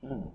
Hmm.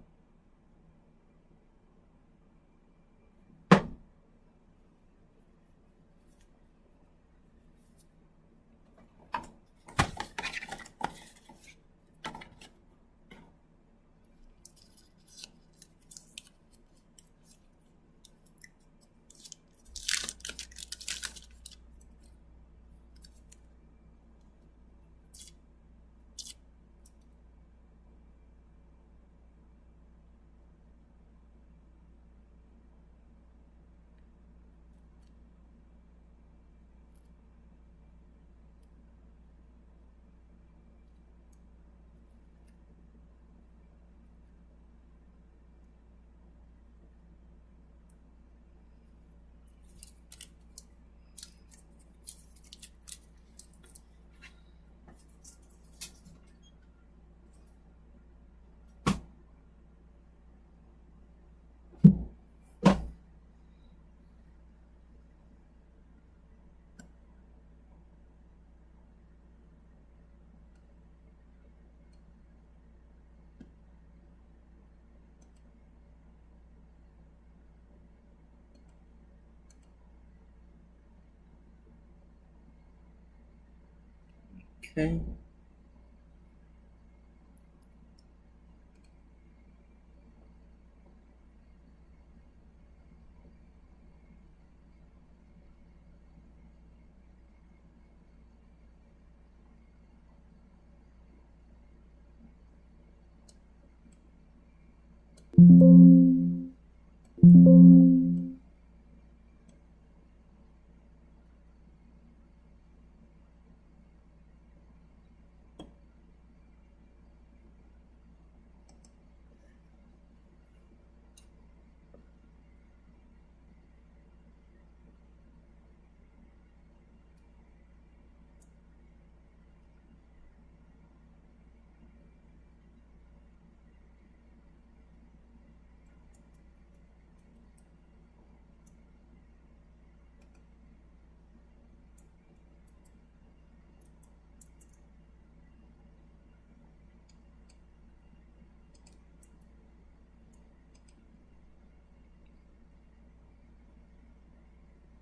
Okay.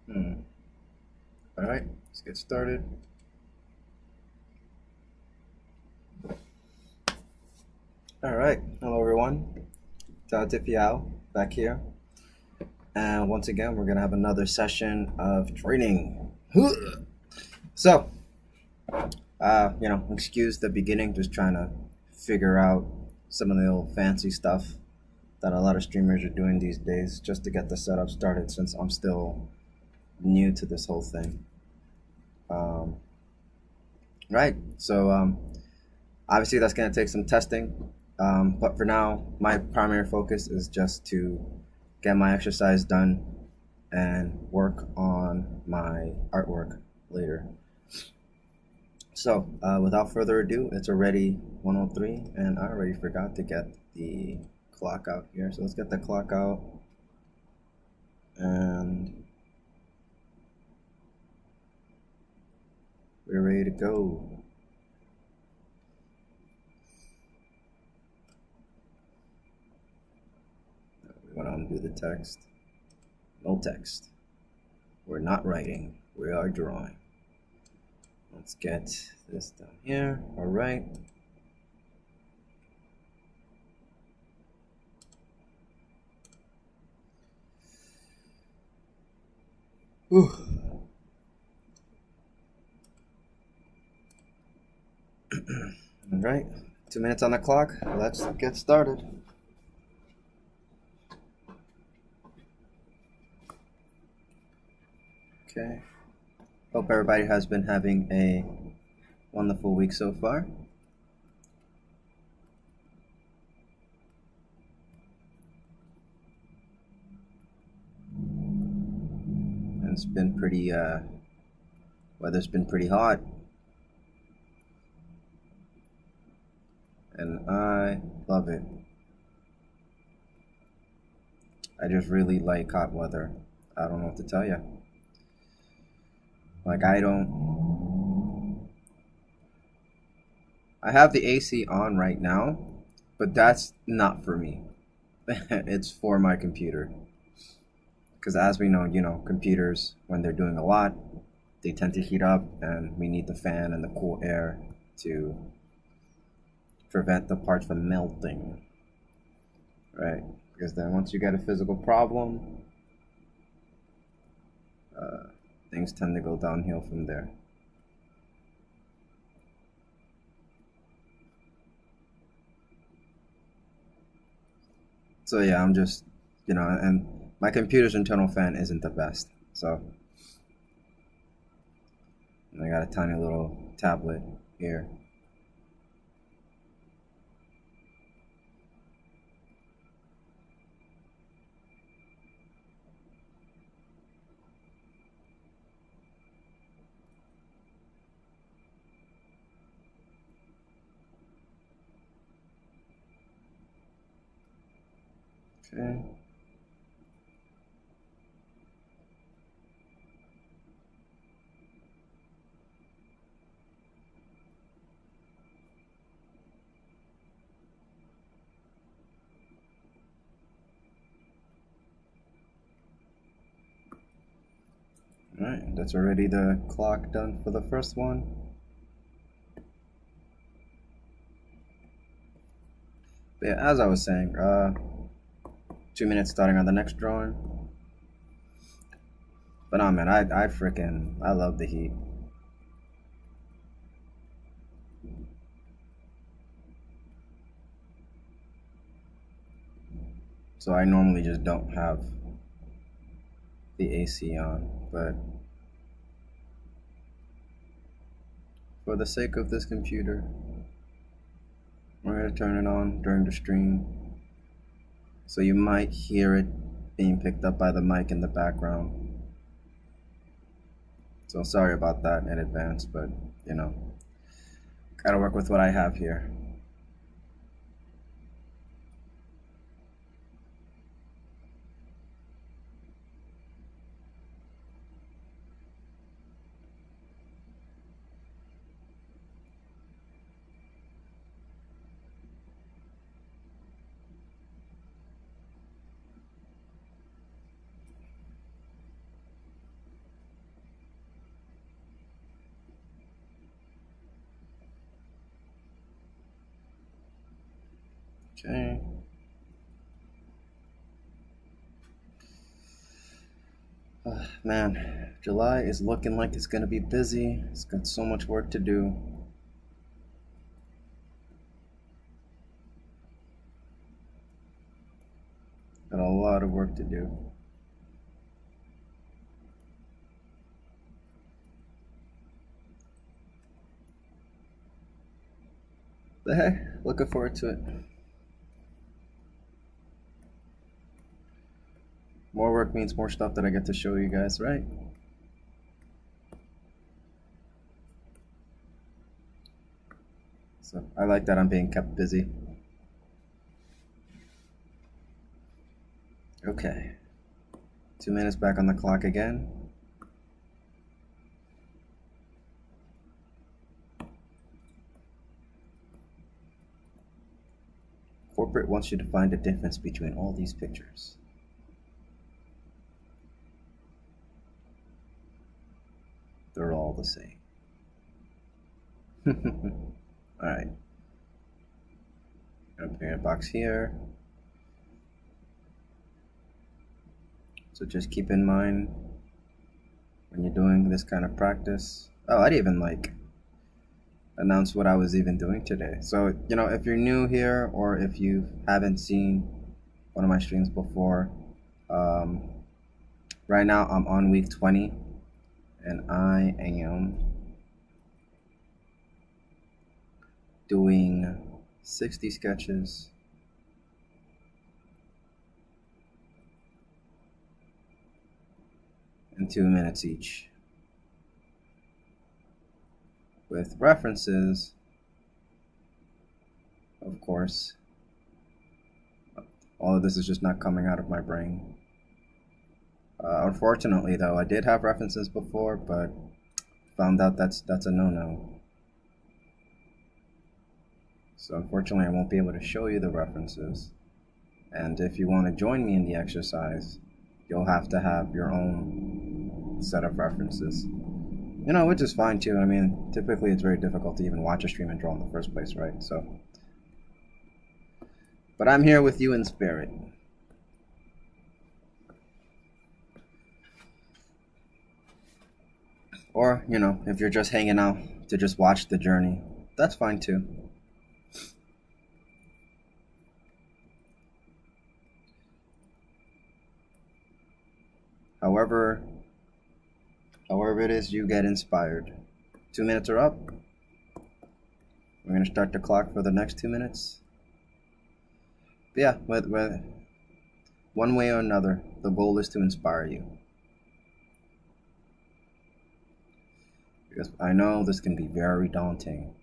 Hmm. All right, let's get started. All right. Hello, everyone. Tao Tipiao back here. And once again, we're going to have another session of training. So, excuse the beginning, just trying to figure out some of the old fancy stuff that a lot of streamers are doing these days just to get the setup started since I'm still new to this whole thing. Um, right. So, obviously, that's going to take some testing. But for now, my primary focus is just to get my exercise done and work on my artwork later. So, without further ado, it's already 1:03, and I already forgot to get the clock out here. So let's get the clock out, and we're ready to go. We want to undo the text. No text. We're not writing. We are drawing. Let's get this down here. All right. Whew. All right. 2 minutes on the clock. Let's get started. Okay. Hope everybody has been having a wonderful week so far. And it's been pretty, weather's been pretty hot. And I love it. I just really like hot weather. I don't know what to tell you. Like, I have the AC on right now, But that's not for me. It's for my computer. Because as we know, computers, when they're doing a lot, they tend to heat up, and we need the fan and the cool air to prevent the parts from melting, right? Because then once you get a physical problem, things tend to go downhill from there. So yeah, I'm just, and my computer's internal fan isn't the best. So I got a tiny little tablet here. Okay. Alright, that's already the clock done for the first one. But yeah, as I was saying, 2 minutes starting on the next drawing. But no, man, I love the heat. So I normally just don't have the AC on, but for the sake of this computer, we're gonna turn it on during the stream. So you might hear it being picked up by the mic in the background. So sorry about that in advance, but gotta work with what I have here. Okay. Man, July is looking like it's gonna be busy. It's got so much work to do. Got a lot of work to do. But hey, looking forward to it. More work means more stuff that I get to show you guys, right? So I like that I'm being kept busy. Okay. 2 minutes back on the clock again. Corporate wants you to find a difference between all these pictures. They're all the same. Alright. Open a box here. So just keep in mind when you're doing this kind of practice. Oh, I didn't even announce what I was even doing today. So, if you're new here or if you haven't seen one of my streams before, right now I'm on week 20 and I am doing 60 sketches in 2 minutes each, with references, of course. All of this is just not coming out of my brain. Unfortunately, though, I did have references before, but found out that's a no-no. So unfortunately, I won't be able to show you the references. And if you want to join me in the exercise, you'll have to have your own set of references. Which is fine too. I mean, typically it's very difficult to even watch a stream and draw in the first place, right? But I'm here with you in spirit. Or, if you're just hanging out to just watch the journey, that's fine too. However it is you get inspired. 2 minutes are up. We're going to start the clock for the next 2 minutes. But yeah, with one way or another, the goal is to inspire you. Because I know this can be very daunting.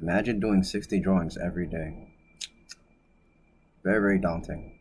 Imagine doing 60 drawings every day. Very, very daunting.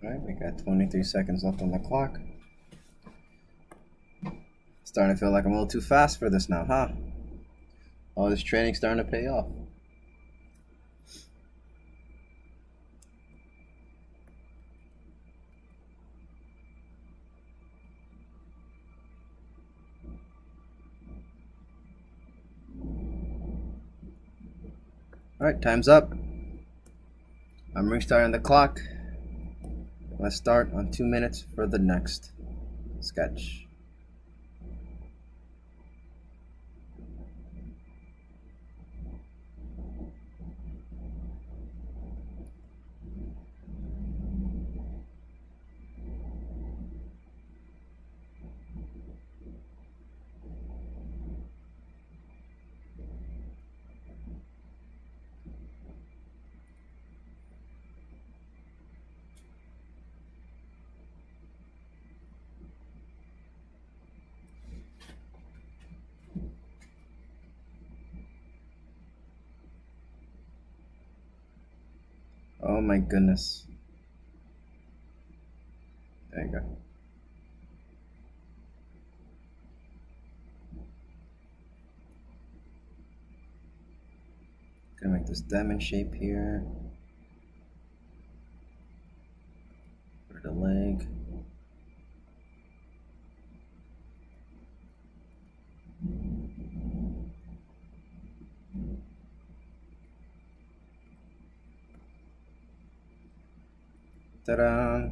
Alright, we got 23 seconds left on the clock. Starting to feel like I'm a little too fast for this now, huh? All this training's starting to pay off. Alright, time's up. I'm restarting the clock. Let's start on 2 minutes for the next sketch. Oh my goodness. There you go. Gonna make this diamond shape here. For the leg. Ta-da!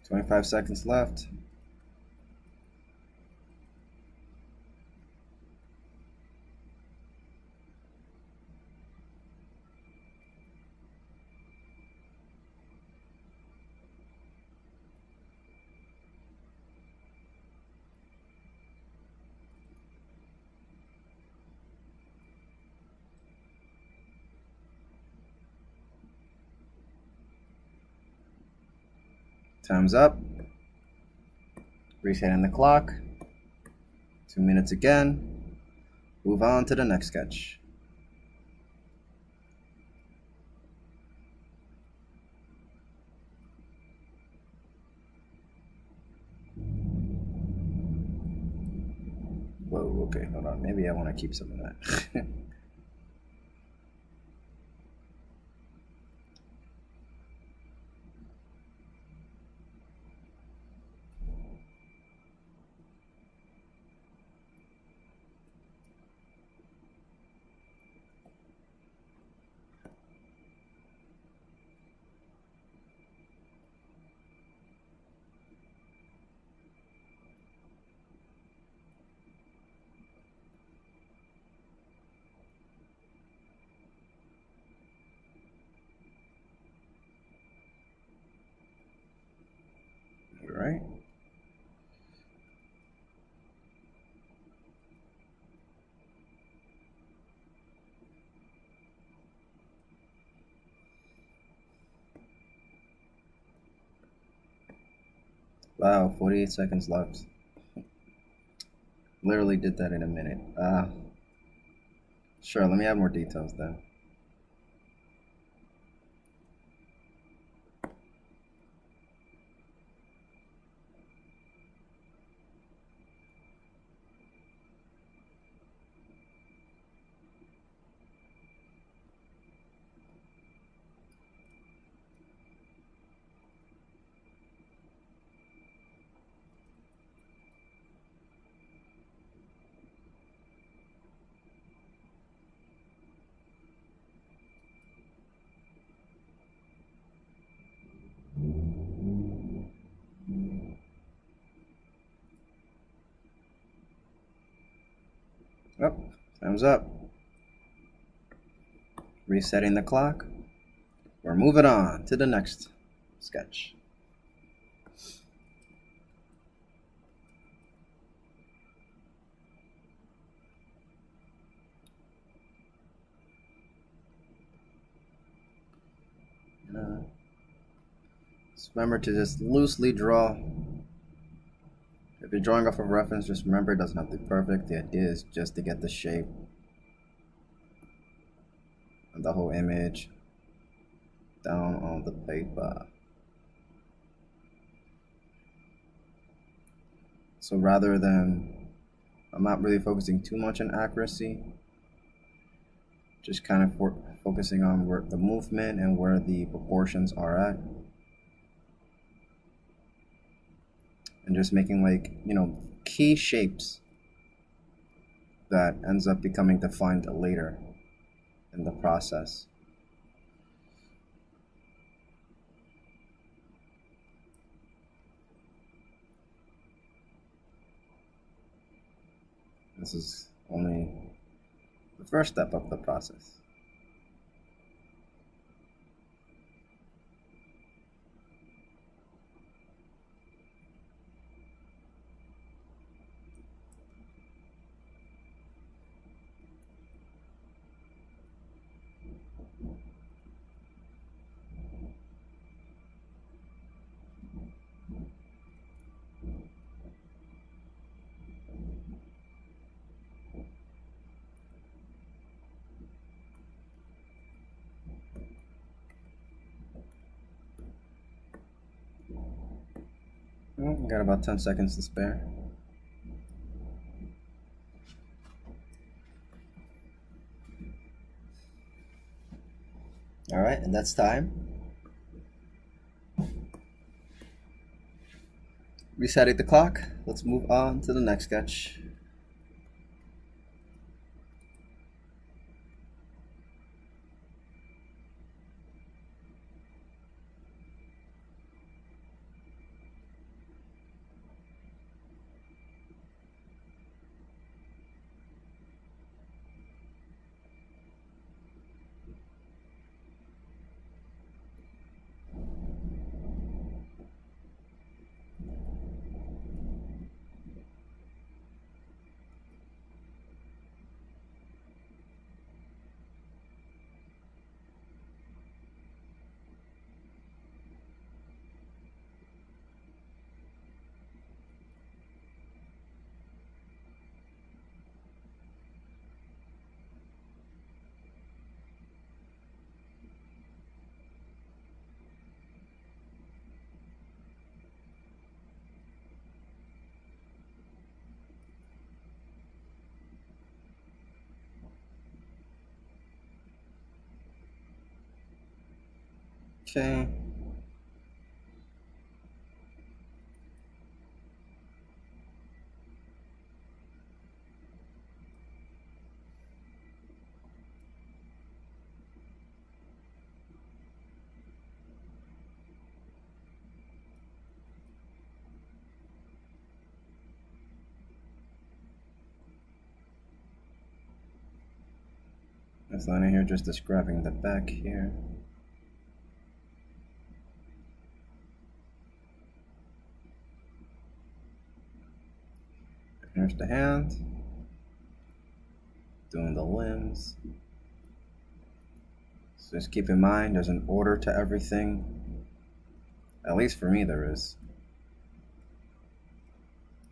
"25 seconds left. Time's up. Resetting the clock. 2 minutes again. Move on to the next sketch. Whoa, okay, hold on. Maybe I want to keep some of that. All right. Wow, 48 seconds left. Literally did that in a minute. Sure, let me add more details then. Oh, time's up. Resetting the clock. We're moving on to the next sketch. Just remember to just loosely draw. If you're drawing off a reference, just remember it doesn't have to be perfect. The idea is just to get the shape of the whole image down on the paper. So rather than, I'm not really focusing too much on accuracy, just kind of focusing on where the movement and where the proportions are at. And just making, like, key shapes that ends up becoming defined later in the process. This is only the first step of the process. Well, we got about 10 seconds to spare. All right, and that's time. Resetting the clock. Let's move on to the next sketch. Okay. This line in here just describing the back here. Here's the hand. Doing the limbs. So just keep in mind there's an order to everything. At least for me there is.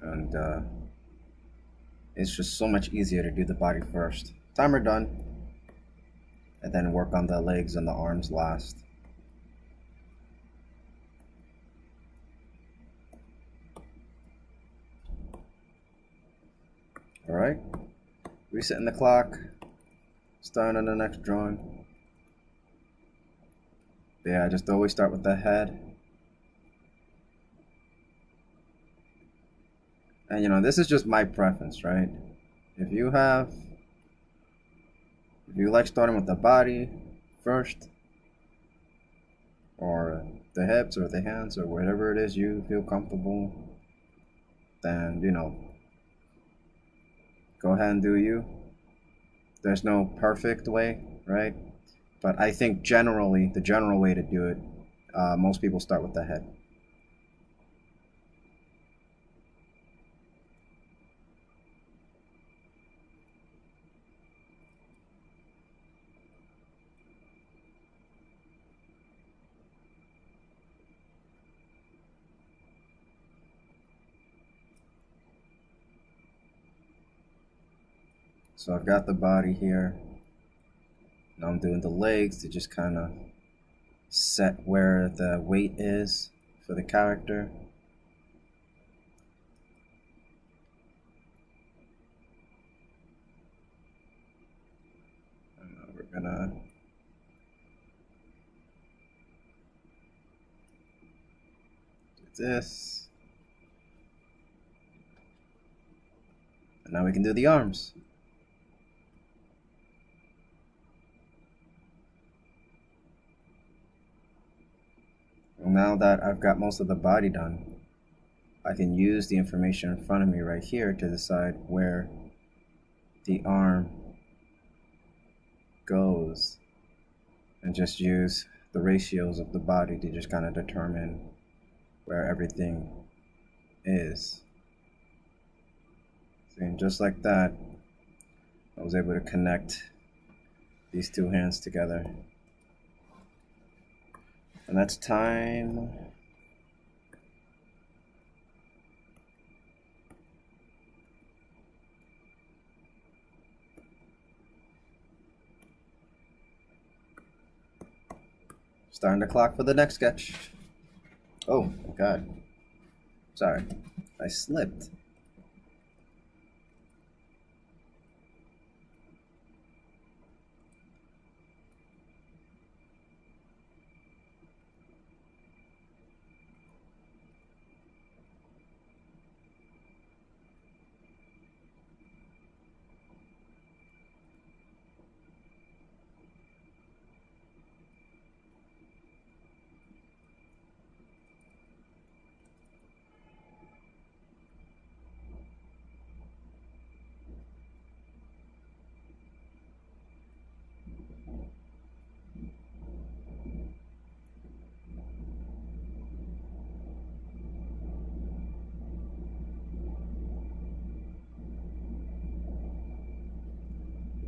And it's just so much easier to do the body first. Timer done. And then work on the legs and the arms last. Alright. Resetting the clock. Starting on the next drawing. But yeah, I just always start with the head. And you know, this is just my preference, right? If you like starting with the body first, or the hips or the hands or whatever it is you feel comfortable, then you know, go ahead and do you. There's no perfect way, right? But I think generally, the general way to do it, most people start with the head. So I've got the body here. Now I'm doing the legs to just kind of set where the weight is for the character. And now we're gonna do this. And now we can do the arms. Now that I've got most of the body done, I can use the information in front of me right here to decide where the arm goes, and just use the ratios of the body to just kind of determine where everything is. See, and just like that, I was able to connect these two hands together. And that's time. Starting the clock for the next sketch. Oh, God. Sorry. I slipped.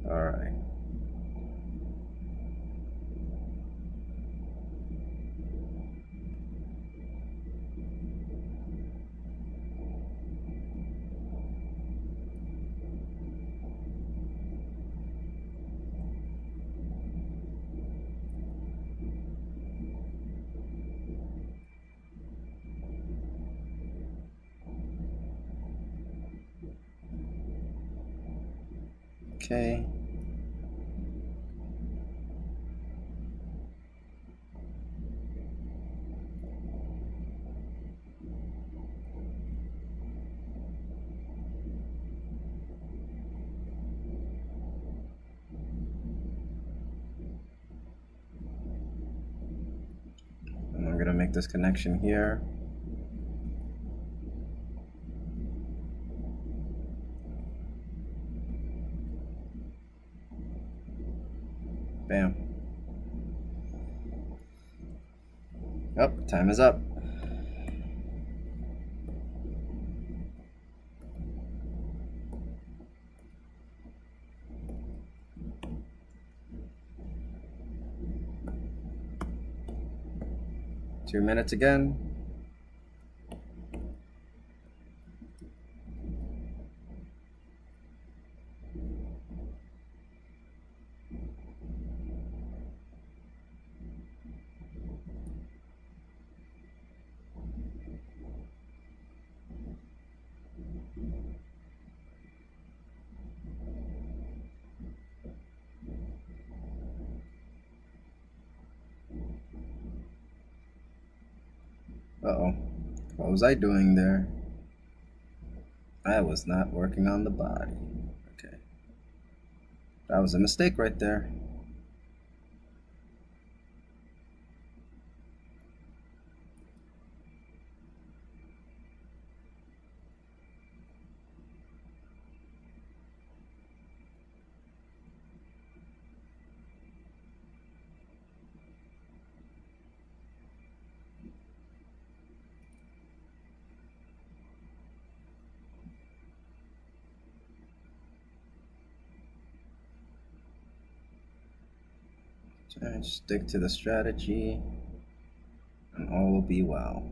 All right. Okay. this connection here. Bam. Oh, time is up. Two minutes again. Uh-oh. What was I doing there? I was not working on the body. Okay. That was a mistake right there. Just stick to the strategy and all will be well.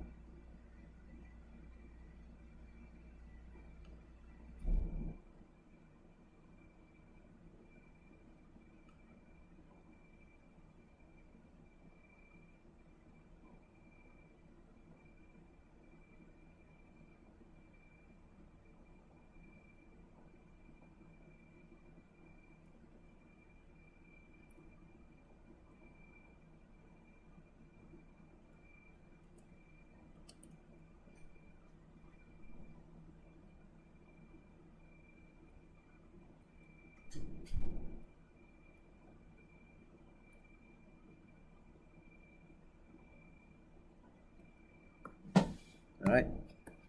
All right,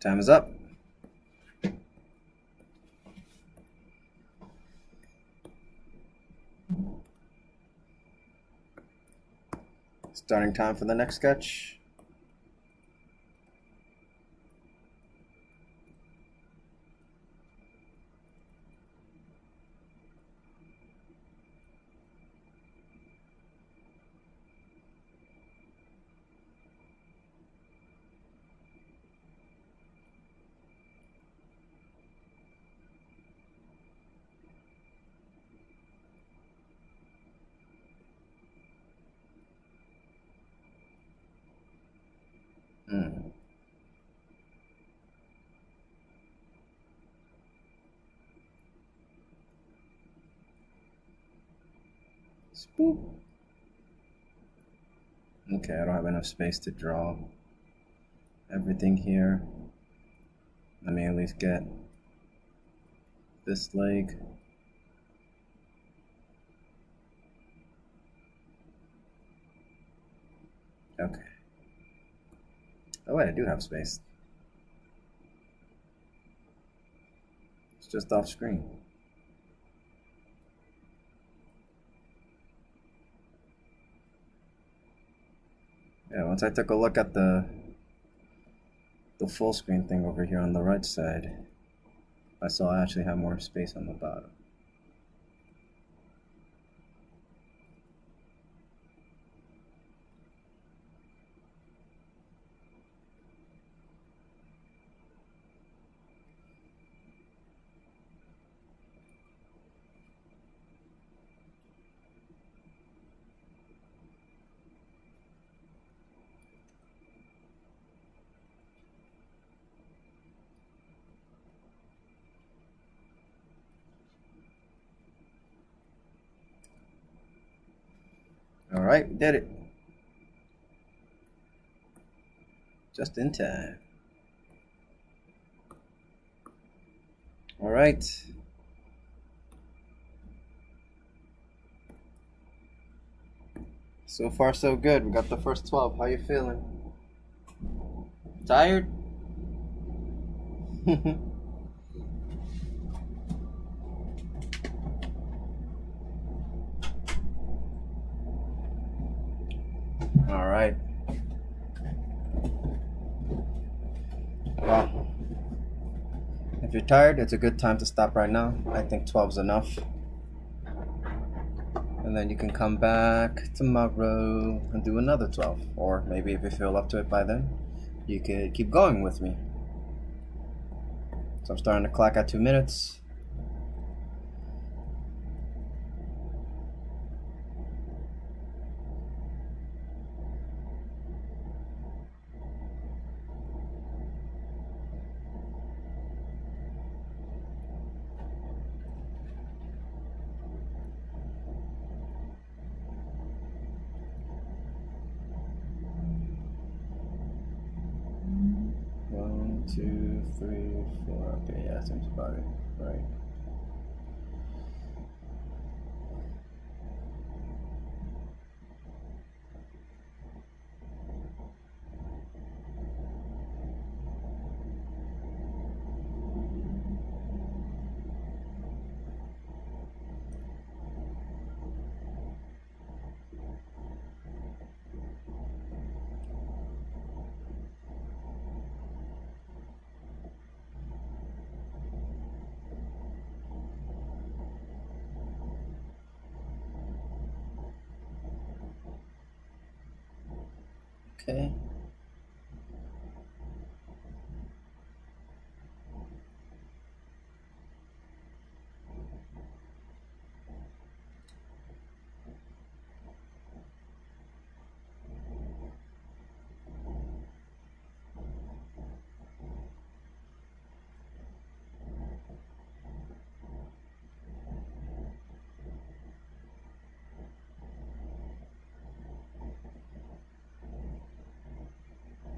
time is up. Starting time for the next sketch. Spoop. Okay, I don't have enough space to draw everything here. Let me at least get this leg. Okay. Oh wait, I do have space. It's just off screen. Yeah, once I took a look at the full screen thing over here on the right side, I saw I actually have more space on the bottom. All right, we did it. Just in time. All right. So far, so good. We got the first 12. How you feeling? Tired? All right. Well, if you're tired, it's a good time to stop right now. I think 12's enough. And then you can come back tomorrow and do another 12. Or maybe if you feel up to it by then, you could keep going with me. So I'm starting the clock at 2 minutes. One, two, three, four. Okay, yeah, seems about it. Right. Okay.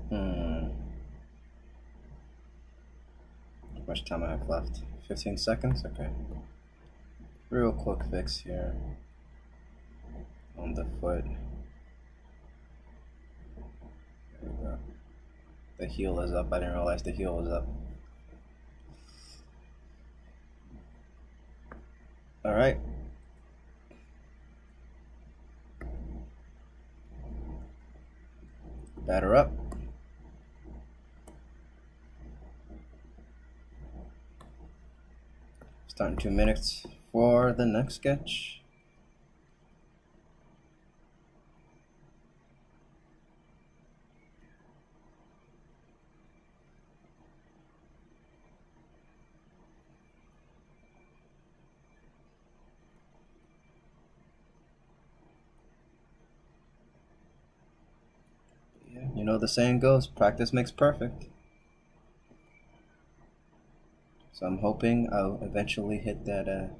Hmm. How much time I have left? 15 seconds? Okay. Real quick fix here on the foot. There we go. The heel is up. I didn't realize the heel was up. Alright. Batter up. Starting 2 minutes for the next sketch. Yeah, you know the saying goes, practice makes perfect. So I'm hoping I'll eventually hit that,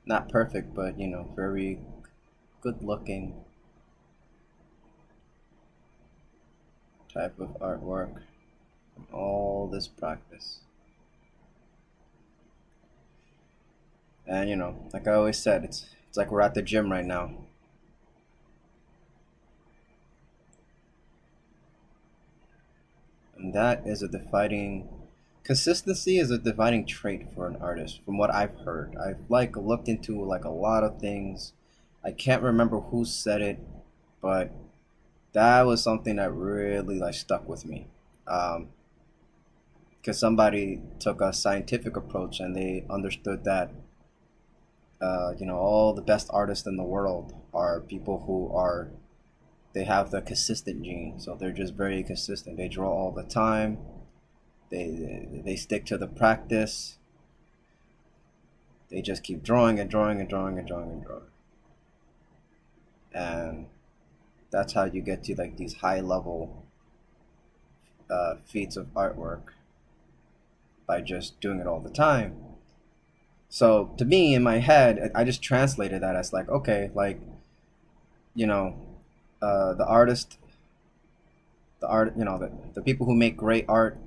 not perfect, but very good looking type of artwork from all this practice. And like I always said, it's like we're at the gym right now. And that is a defining consistency is a defining trait for an artist from what I've heard. I've like looked into like a lot of things. I can't remember who said it, but that was something that really like stuck with me. Um, because somebody took a scientific approach and they understood that all the best artists in the world are people who are they have the consistent gene, so they're just very consistent. They draw all the time. They stick to the practice. They just keep drawing and drawing and drawing and drawing and drawing, and that's how you get to like these high level feats of artwork by just doing it all the time. So to me, in my head, I just translated that as like, okay, like you know, the artist, the art, the people who make great art,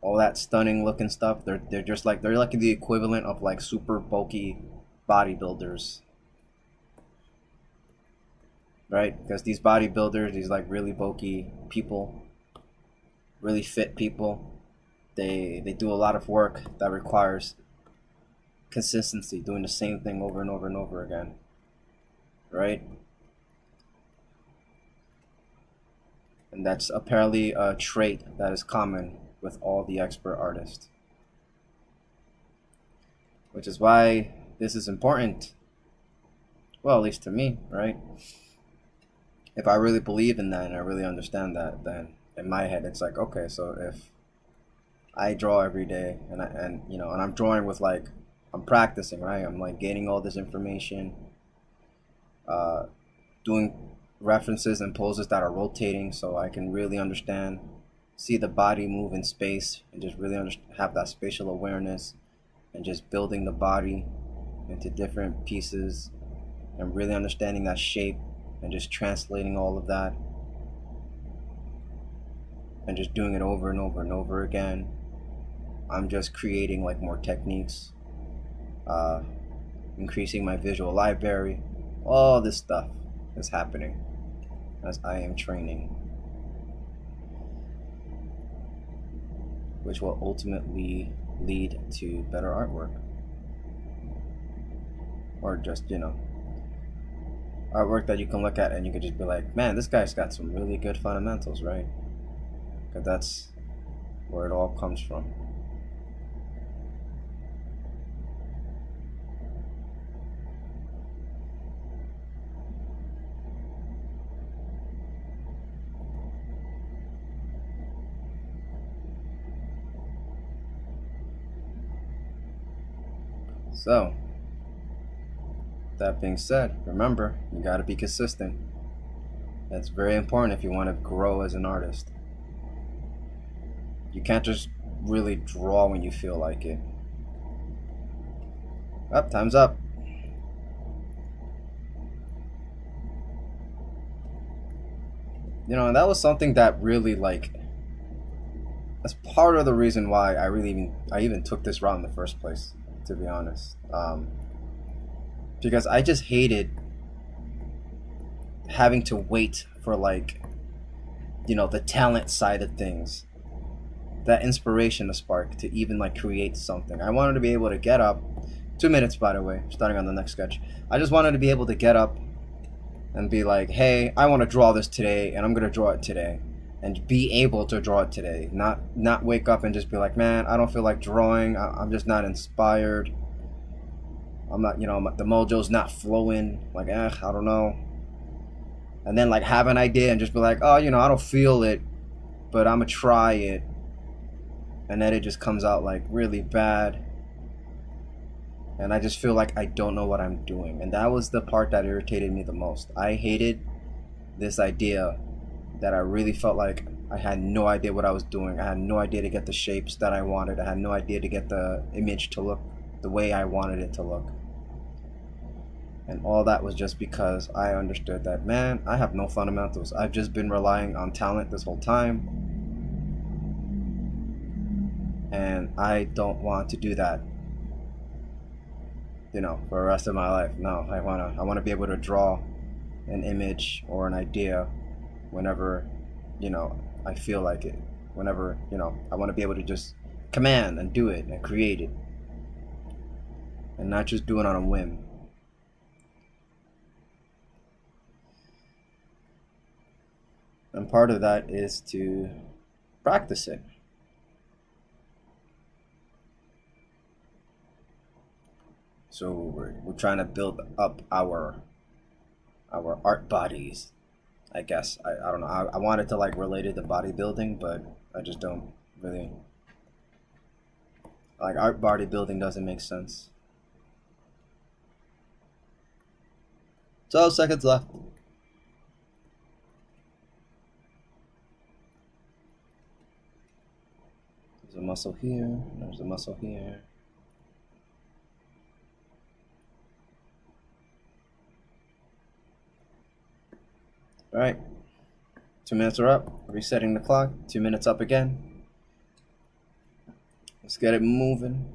all that stunning looking stuff. They're just like they're like the equivalent of like super bulky bodybuilders, right? Because these bodybuilders, these like really bulky people, really fit people. They do a lot of work that requires consistency, doing the same thing over and over and over again, right? And that's apparently a trait that is common with all the expert artists, which is why this is important. Well, at least to me, right? If I really believe in that and I really understand that, then in my head it's like, okay, so if I draw every day and I'm drawing with like I'm practicing, right? I'm like gaining all this information, uh, doing references and poses that are rotating, so I can really understand, see the body move in space, and just really have that spatial awareness, and just building the body into different pieces, and really understanding that shape, and just translating all of that, and just doing it over and over and over again. I'm just creating like more techniques, uh, increasing my visual library. All this stuff is happening as I am training, which will ultimately lead to better artwork. Or just, artwork that you can look at and you can just be like, man, this guy's got some really good fundamentals, right? Because that's where it all comes from. So, that being said, remember, you got to be consistent. That's very important if you want to grow as an artist. You can't just really draw when you feel like it. Up, time's up. And that was something that really that's part of the reason why I even took this route in the first place, to be honest. Because I just hated having to wait for the talent side of things, that inspiration to spark to even create something. I wanted to be able to get up, 2 minutes by the way, starting on the next sketch. I just wanted to be able to get up and be like, hey, I want to draw this today and I'm gonna draw it today, and be able to draw it today, not wake up and just be like, man, I don't feel like drawing, I'm just not inspired, I'm not, the mojo's not flowing, I don't know. And then have an idea and just be like, oh, I don't feel it, but I'm gonna try it, and then it just comes out really bad, and I just feel like I don't know what I'm doing. And that was the part that irritated me the most. I hated this idea that I really felt like I had no idea what I was doing. I had no idea to get the shapes that I wanted. I had no idea to get the image to look the way I wanted it to look. And all that was just because I understood that, man, I have no fundamentals. I've just been relying on talent this whole time, and I don't want to do that, for the rest of my life. No, I wanna be able to draw an image or an idea whenever, I feel like it. Whenever, I want to be able to just command and do it and create it, and not just do it on a whim. And part of that is to practice it. So we're trying to build up our art bodies, I guess. I don't know. I wanted to relate it to bodybuilding, but I just don't really art bodybuilding doesn't make sense. 12 seconds left. There's a muscle here. There's a muscle here. All right. 2 minutes are up. Resetting the clock. 2 minutes up again. Let's get it moving.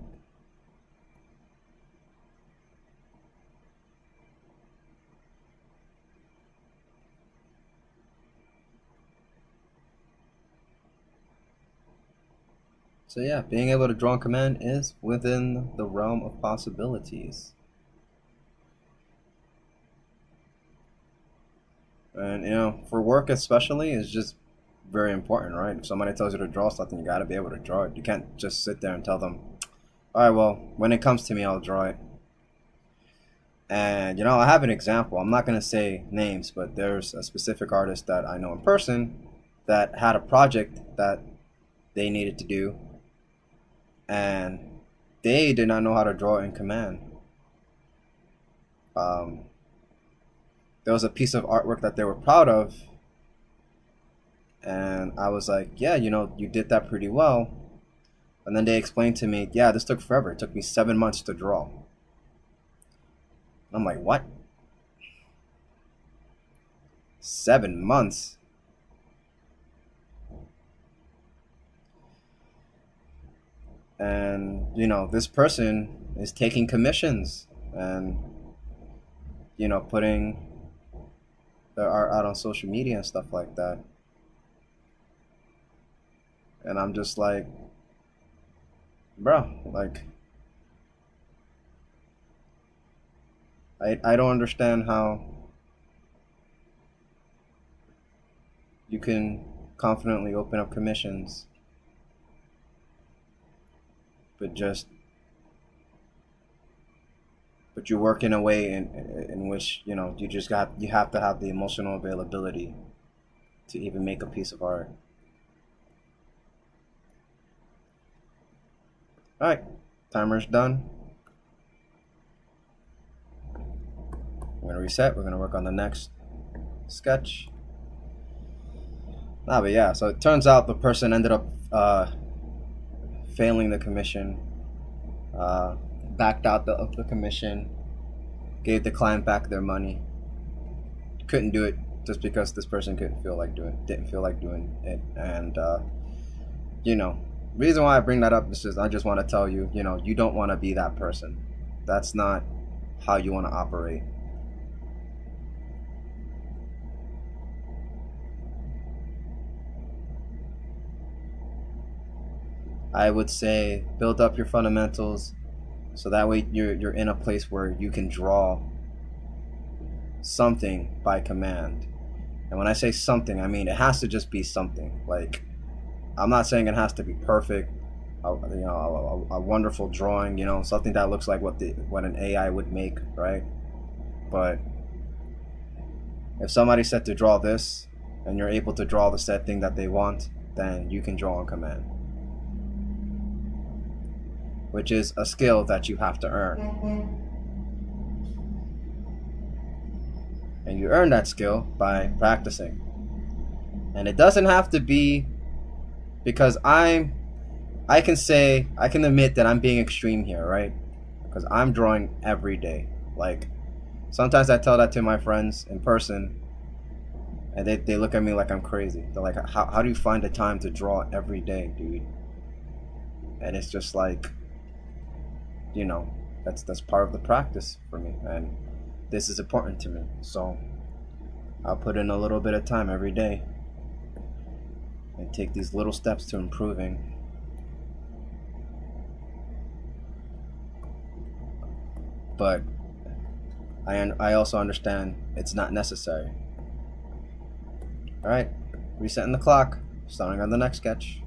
So yeah, being able to draw on command is within the realm of possibilities. And for work especially, it's just very important, right? If somebody tells you to draw something, you got to be able to draw it. You can't just sit there and tell them, all right, well, when it comes to me, I'll draw it. And I have an example. I'm not going to say names, but there's a specific artist that I know in person that had a project that they needed to do, and they did not know how to draw in command. um, there was a piece of artwork that they were proud of, and I was like, yeah, you did that pretty well. And then they explained to me, yeah, this took forever. It took me 7 months to draw. And I'm like, what? 7 months? And this person is taking commissions and putting their art out on social media and stuff like that. And I'm just like, bro, like, I don't understand how you can confidently open up commissions, but you work in a way in which you have to have the emotional availability to even make a piece of art. All right, timer's done. We're gonna reset. We're gonna work on the next sketch. But yeah, so it turns out the person ended up failing the commission, uh, backed out of the commission, gave the client back their money. Couldn't do it just because this person didn't feel like doing it. And reason why I bring that up is just I just want to tell you, you don't want to be that person. That's not how you want to operate. I would say build up your fundamentals so that way you're in a place where you can draw something by command. And when I say something, I mean it has to just be something. Like, I'm not saying it has to be perfect, a wonderful drawing, something that looks like what an AI would make, right? But if somebody said to draw this and you're able to draw the said thing that they want, then you can draw on command, which is a skill that you have to earn. And you earn that skill by practicing. And it doesn't have to be because I can admit that I'm being extreme here, right? Because I'm drawing every day. Like, sometimes I tell that to my friends in person, and they look at me like I'm crazy. They're like, how do you find the time to draw every day, dude? And it's just like, that's part of the practice for me, and this is important to me. So I'll put in a little bit of time every day and take these little steps to improving. But I also understand it's not necessary. All right, resetting the clock, starting on the next sketch.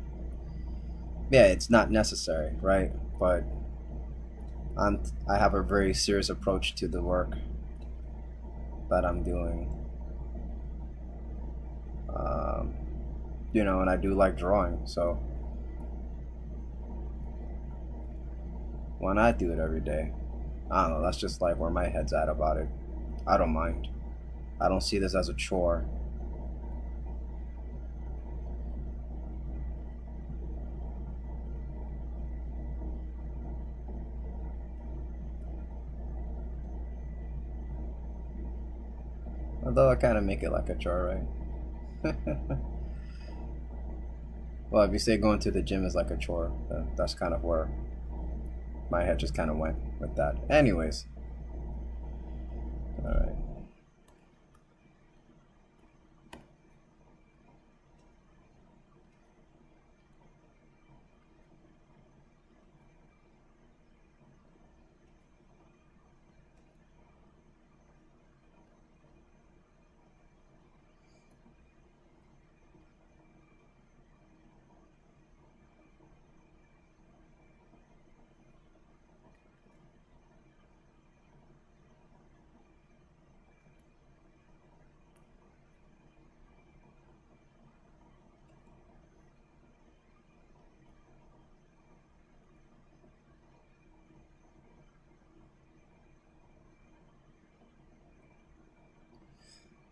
Yeah, it's not necessary, right? But I have a very serious approach to the work that I'm doing. And I do like drawing, so why not do it every day? I don't know, that's just like where my head's at about it. I don't mind. I don't see this as a chore. Although I kind of make it like a chore, right? Well, if you say going to the gym is like a chore, that's kind of where my head just kind of went with that. Anyways. Alright.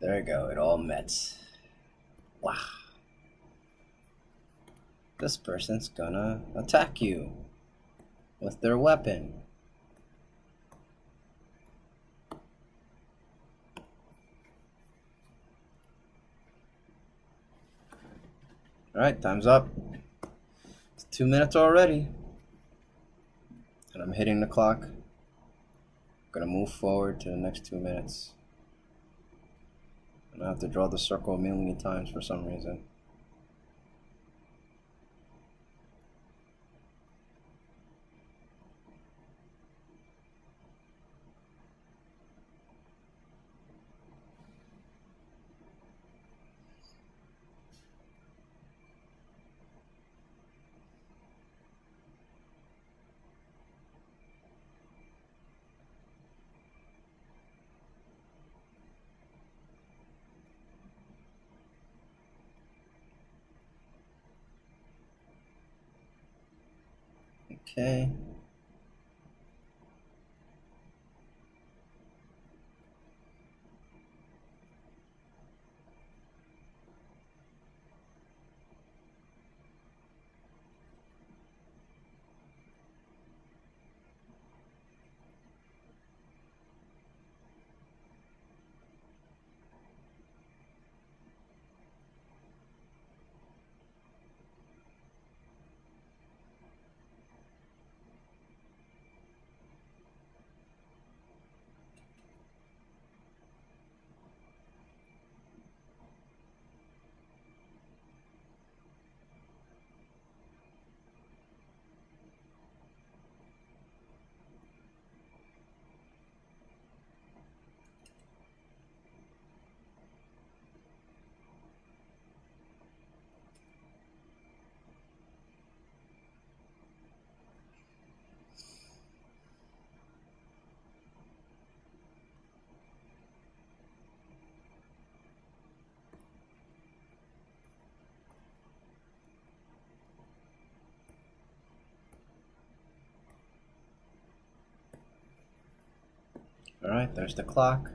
There you go, it all met. Wow. This person's gonna attack you with their weapon. Alright, time's up. It's 2 minutes already. And I'm hitting the clock. I'm gonna move forward to the next 2 minutes. And I have to draw the circle a million times for some reason. Okay. Alright, there's the clock.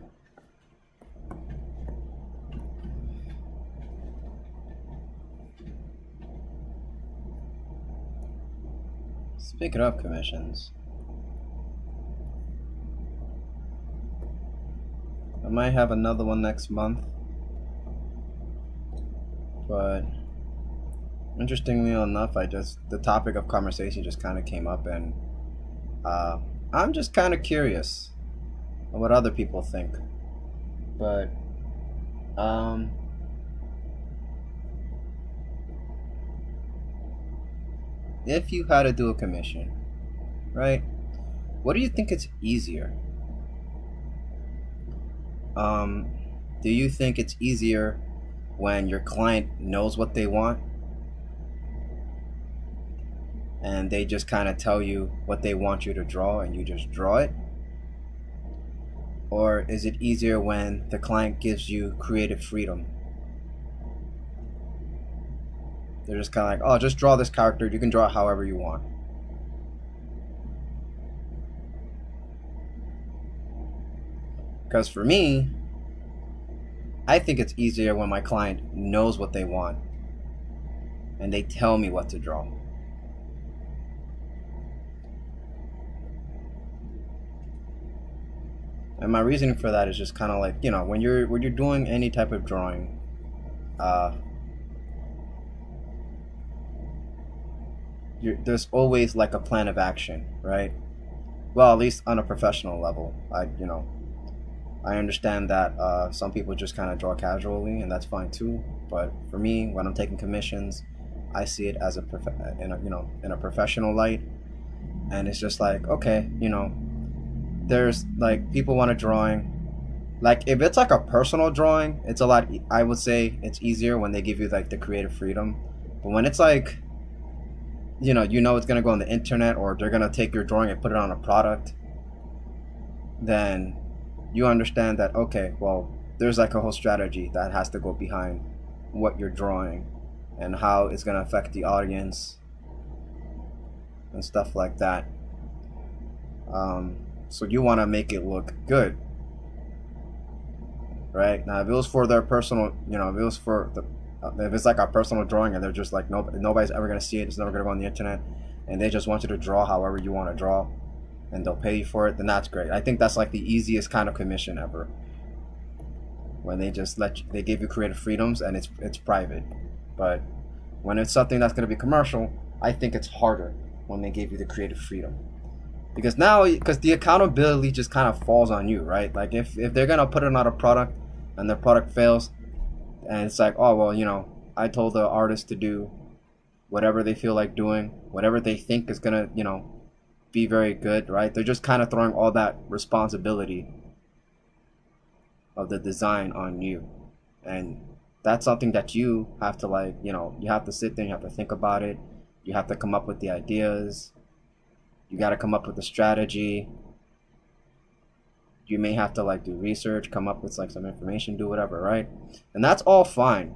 Speaking of commissions, I might have another one next month, but interestingly enough, the topic of conversation just kind of came up, and I'm just kind of curious of what other people think. But if you had to do a commission, right? What do you think it's easier? Do you think it's easier when your client knows what they want and they just kind of tell you what they want you to draw and you just draw it? Or is it easier when the client gives you creative freedom? They're just kind of like, oh, just draw this character. You can draw it however you want. Because for me, I think it's easier when my client knows what they want and they tell me what to draw. And my reasoning for that is just kind of like, when you're doing any type of drawing, there's always like a plan of action, right? Well, at least on a professional level. I understand that some people just kind of draw casually, and that's fine too. But for me, when I'm taking commissions, I see it as in a professional light, and it's just like, okay, there's like people want a drawing. Like if it's like a personal drawing, it's a lot. I would say it's easier when they give you like the creative freedom. But when it's like, it's gonna go on the internet or they're gonna take your drawing and put it on a product, then you understand that, okay, well, there's like a whole strategy that has to go behind what you're drawing and how it's gonna affect the audience and stuff like that. So you want to make it look good, right? Now, if it was for their personal, if it was for if it's like a personal drawing and they're just like, nobody's ever gonna see it, it's never gonna go on the internet, and they just want you to draw however you want to draw, and they'll pay you for it, then that's great. I think that's like the easiest kind of commission ever, when they just they give you creative freedoms and it's private. But when it's something that's gonna be commercial, I think it's harder when they give you the creative freedom. Because the accountability just kind of falls on you, right? Like if they're gonna put out a product and their product fails, and it's like, oh well, I told the artist to do whatever they feel like doing, whatever they think is gonna, be very good, right? They're just kind of throwing all that responsibility of the design on you, and that's something that you have to you have to sit there, you have to think about it, you have to come up with the ideas. You got to come up with a strategy. You may have to do research, come up with some information, do whatever, right? And that's all fine.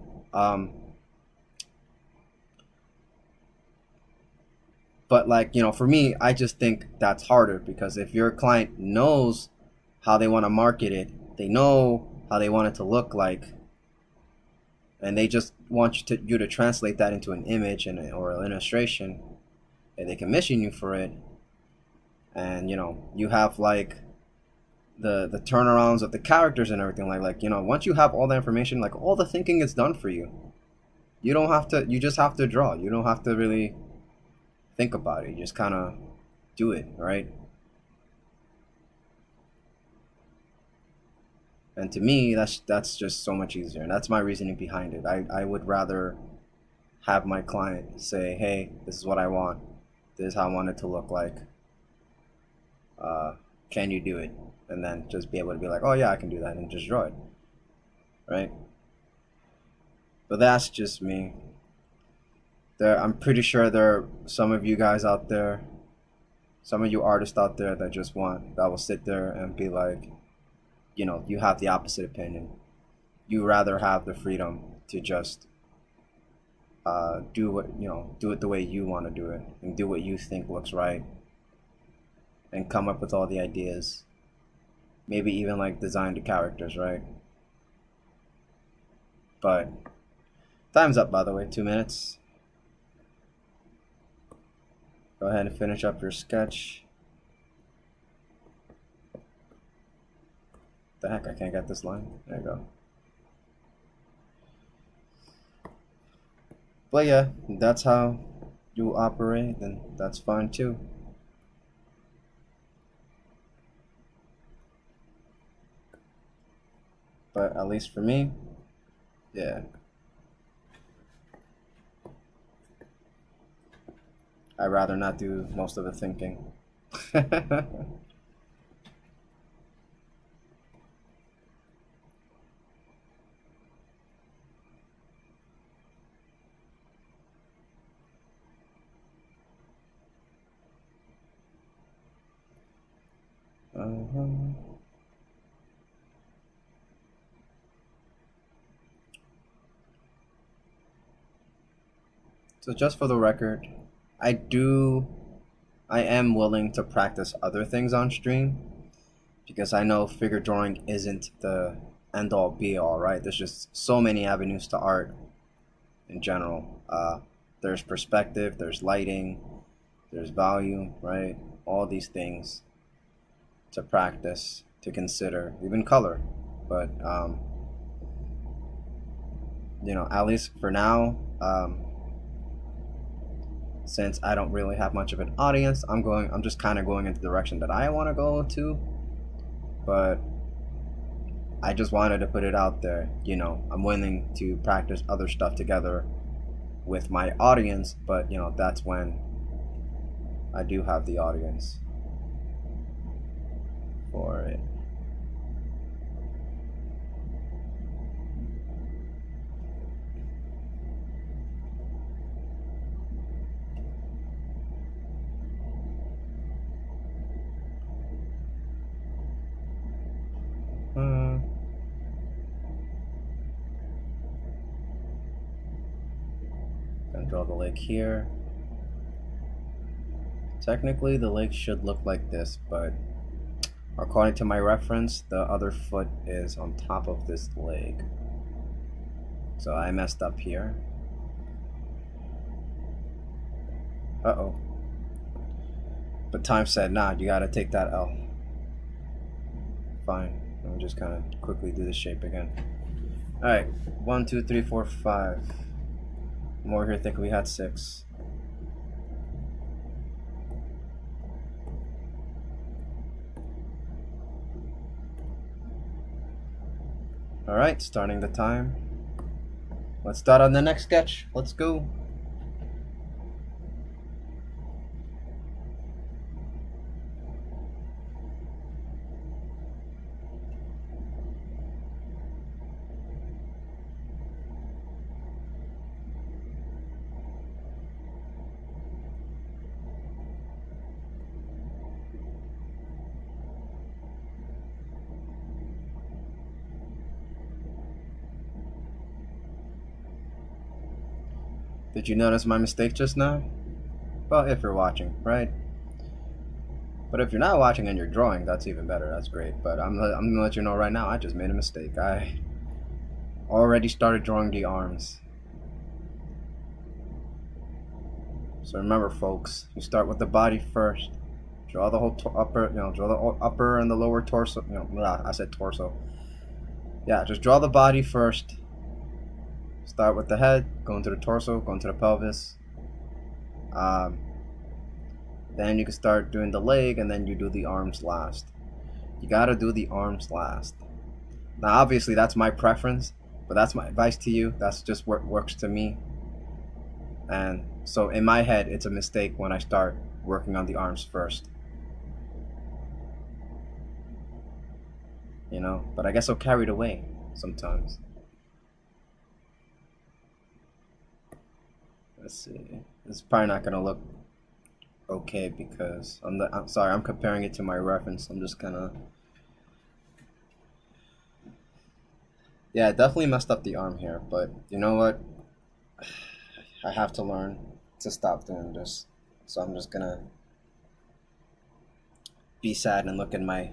But for me, I just think that's harder, because if your client knows how they want to market it, they know how they want it to look like, and they just want you to translate that into an image or an illustration, and they commission you for it. And you have the turnarounds of the characters and everything, once you have all the information, all the thinking is done for you. You just have to draw. You don't have to really think about it. You just kind of do it, right? And to me, that's just so much easier, and that's my reasoning behind it. I would rather have my client say, hey, this is what I want, this is how I want it to look like, can you do it? And then just be able to be like, oh yeah, I can do that, and just draw it, right? But that's just me. I'm pretty sure there are some of you guys out there, some of you artists out there that will sit there and be like, you have the opposite opinion. You rather have the freedom to just do it the way you want to do it, and do what you think looks right, and come up with all the ideas, maybe even design the characters, right? But time's up, by the way. 2 minutes. Go ahead and finish up your sketch. The heck, I can't get this line. There you go. But yeah, that's how you operate, and that's fine too. But at least for me, yeah, I'd rather not do most of the thinking. So just for the record, I am willing to practice other things on stream, because I know figure drawing isn't the end all be all, right? There's just so many avenues to art in general. There's perspective, there's lighting, there's volume, right? All these things to practice, to consider, even color. But at least for now, since I don't really have much of an audience, I'm just kind of going into the direction that I want to go to. But I just wanted to put it out there. I'm willing to practice other stuff together with my audience, but that's when I do have the audience for it. Gonna draw the lake here. Technically the lake should look like this, but According to my reference, the other foot is on top of this leg. So I messed up here. Uh-oh. But time said, nah, you gotta take that L. Fine. Let me just kind of quickly do the shape again. Alright. 1, 2, 3, 4, 5. I'm over here thinking we had 6. Alright, starting the time. Let's start on the next sketch. Let's go. Did you notice my mistake just now? Well, if you're watching, right? But if you're not watching and you're drawing, that's even better. That's great. But I'm gonna let you know right now, I just made a mistake. I already started drawing the arms. So remember, folks, you start with the body first. Draw the whole upper, draw the upper and the lower torso. I said torso. Yeah, just draw the body first. Start with the head, go into the torso, go into the pelvis. Then you can start doing the leg, and then you do the arms last. You gotta do the arms last. Now, obviously, that's my preference, but that's my advice to you. That's just what works to me. And so in my head, it's a mistake when I start working on the arms first. But I guess I'm carried away sometimes. Let's see. It's probably not gonna look okay because I'm sorry, I'm comparing it to my reference. I'm just gonna. Yeah, I definitely messed up the arm here, but you know what? I have to learn to stop doing this. So I'm just gonna be sad and look at my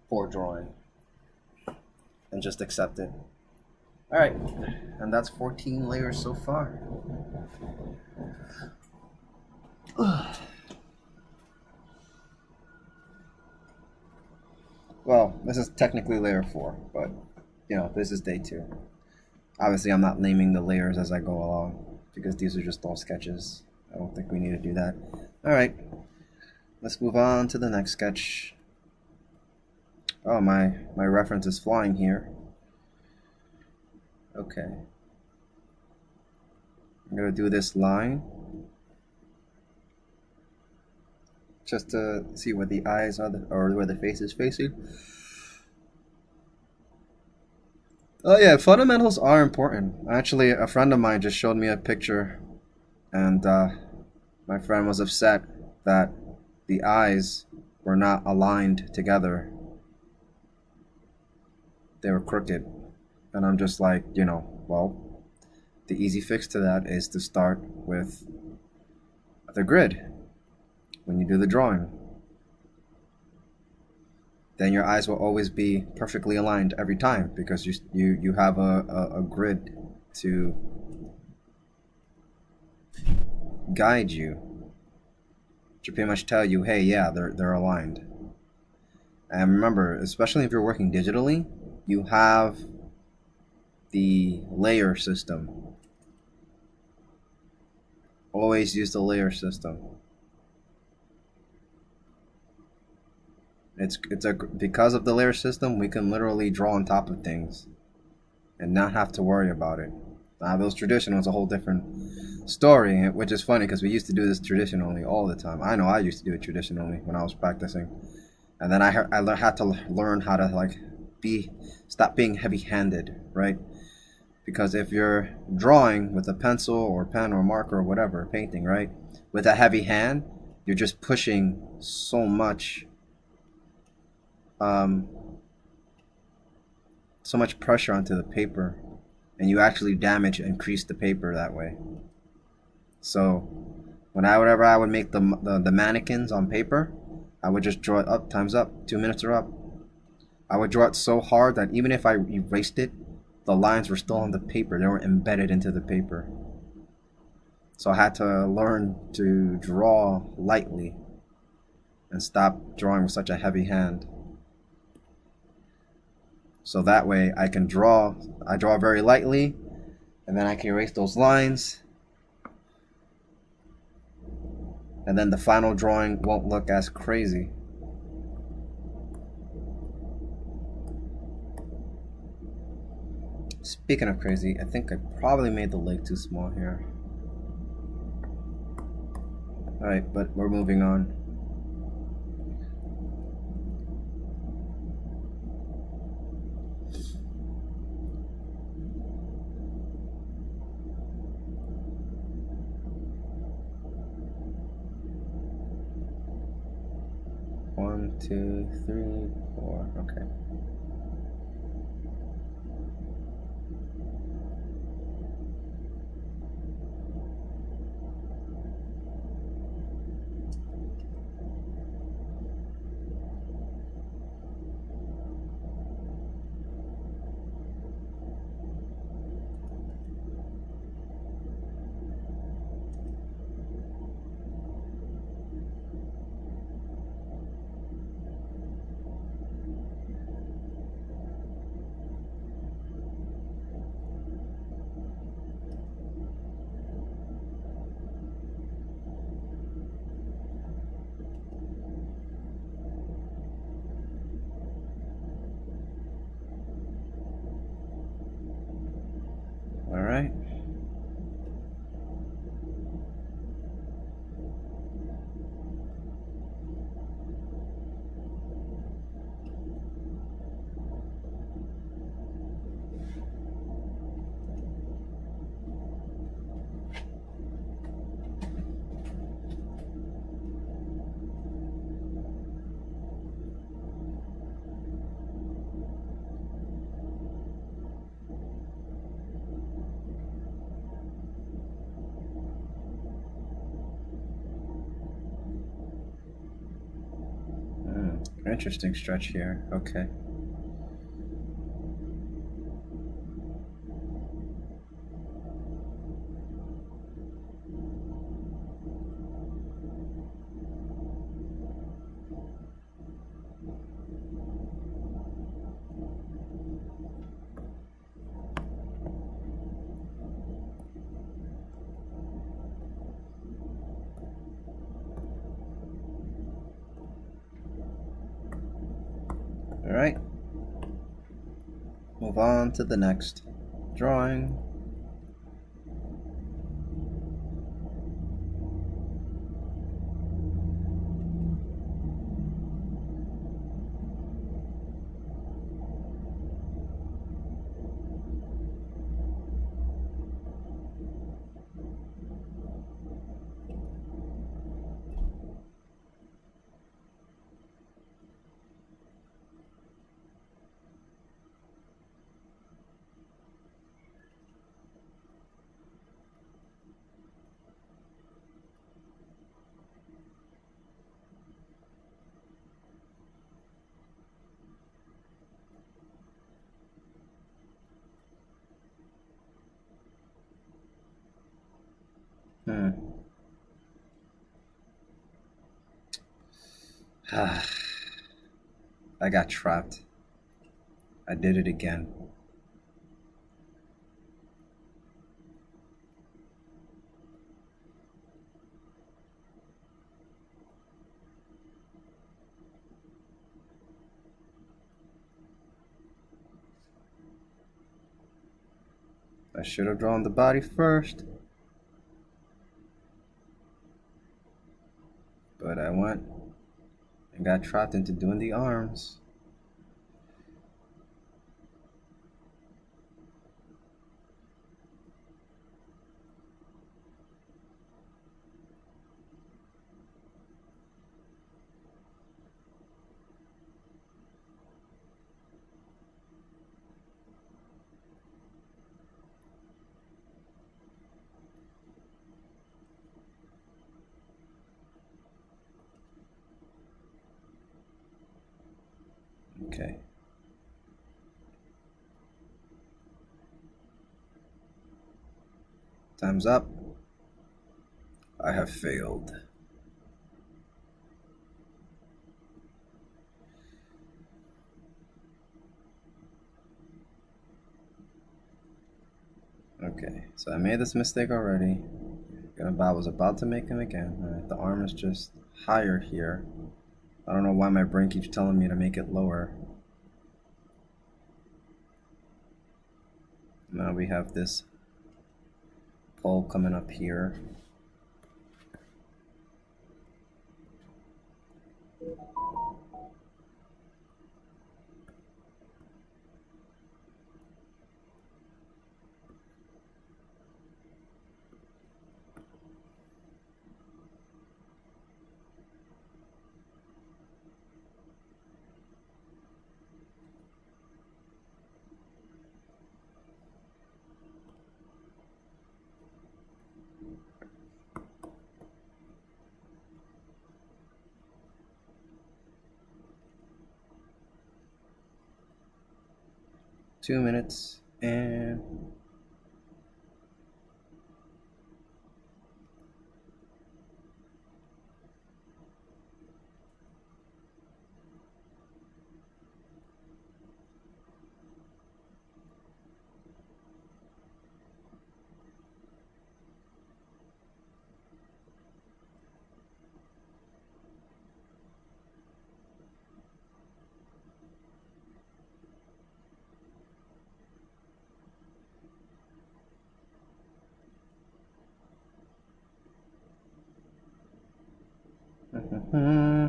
poor drawing and just accept it. Alright, and that's 14 layers so far. Well, this is technically layer 4, but this is day 2. Obviously, I'm not naming the layers as I go along because these are just all sketches. I don't think we need to do that. Alright, let's move on to the next sketch. Oh, my reference is flying here. Okay. I'm going to do this line just to see where the eyes are or where the face is facing. Oh yeah, fundamentals are important. Actually, a friend of mine just showed me a picture, and my friend was upset that the eyes were not aligned together. They were crooked. And I'm just like, well, the easy fix to that is to start with the grid when you do the drawing. Then your eyes will always be perfectly aligned every time because you have a grid to guide you, to pretty much tell you, hey, yeah, they're aligned. And remember, especially if you're working digitally, you have the layer system. Always use the layer system. Because of the layer system, we can literally draw on top of things and not have to worry about it. Now, those traditional is a whole different story, which is funny because we used to do this traditionally all the time. I know I used to do it traditionally when I was practicing, and then I had to learn how to stop being heavy-handed, right? Because if you're drawing with a pencil or pen or marker or whatever, painting, right, with a heavy hand, you're just pushing so much pressure onto the paper, and you actually damage and crease the paper that way. So whenever I would make the mannequins on paper, I would just draw it up, time's up, 2 minutes are up. I would draw it so hard that even if I erased it, the lines were still on the paper. They were embedded into the paper. So I had to learn to draw lightly and stop drawing with such a heavy hand. So that way I draw very lightly, and then I can erase those lines. And then the final drawing won't look as crazy. Speaking of crazy, I think I probably made the lake too small here. Alright, but we're moving on. One, two, three, four. Okay. All right. Interesting stretch here. Okay. All right. Move on to the next drawing. I got trapped. I did it again. I should have drawn the body first. But I went and got trapped into doing the arms. Okay. Time's up. I have failed. Okay, so I made this mistake already. I was about to make him again. Alright, the arm is just higher here. I don't know why my brain keeps telling me to make it lower. Now we have this pole coming up here. Two minutes and mm-hmm.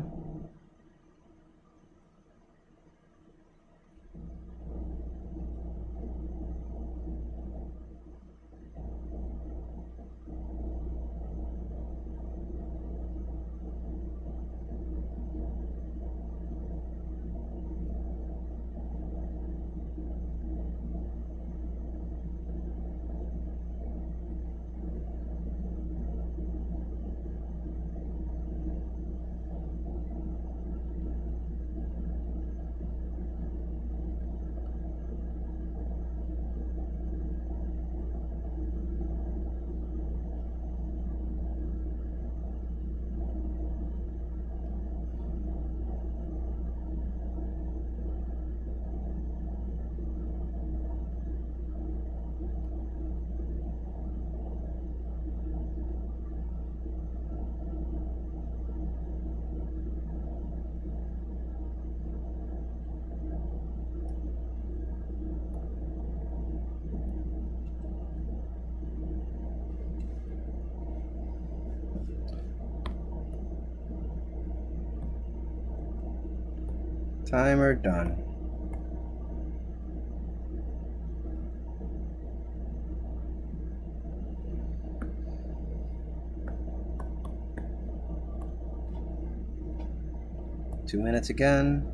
'Timer done.2 minutes again.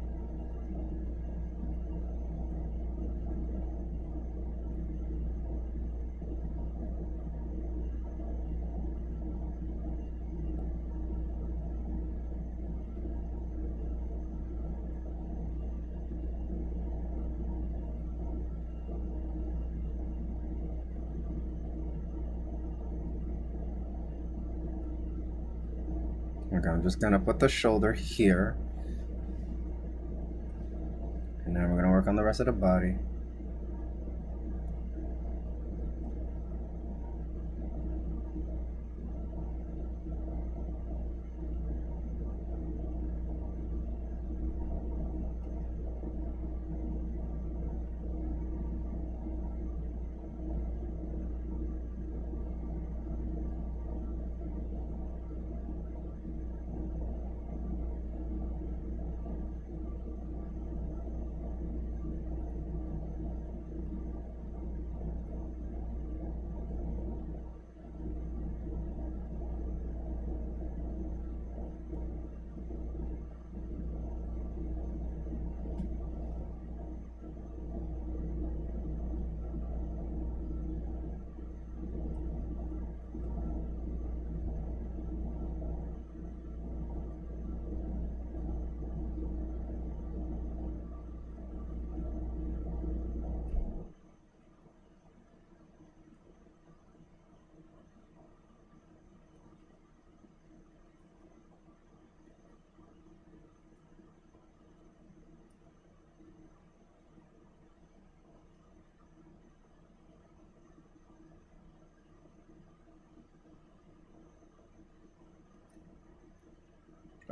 Okay, I'm just gonna put the shoulder here. And then we're gonna work on the rest of the body.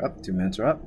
Up, 2 minutes are up.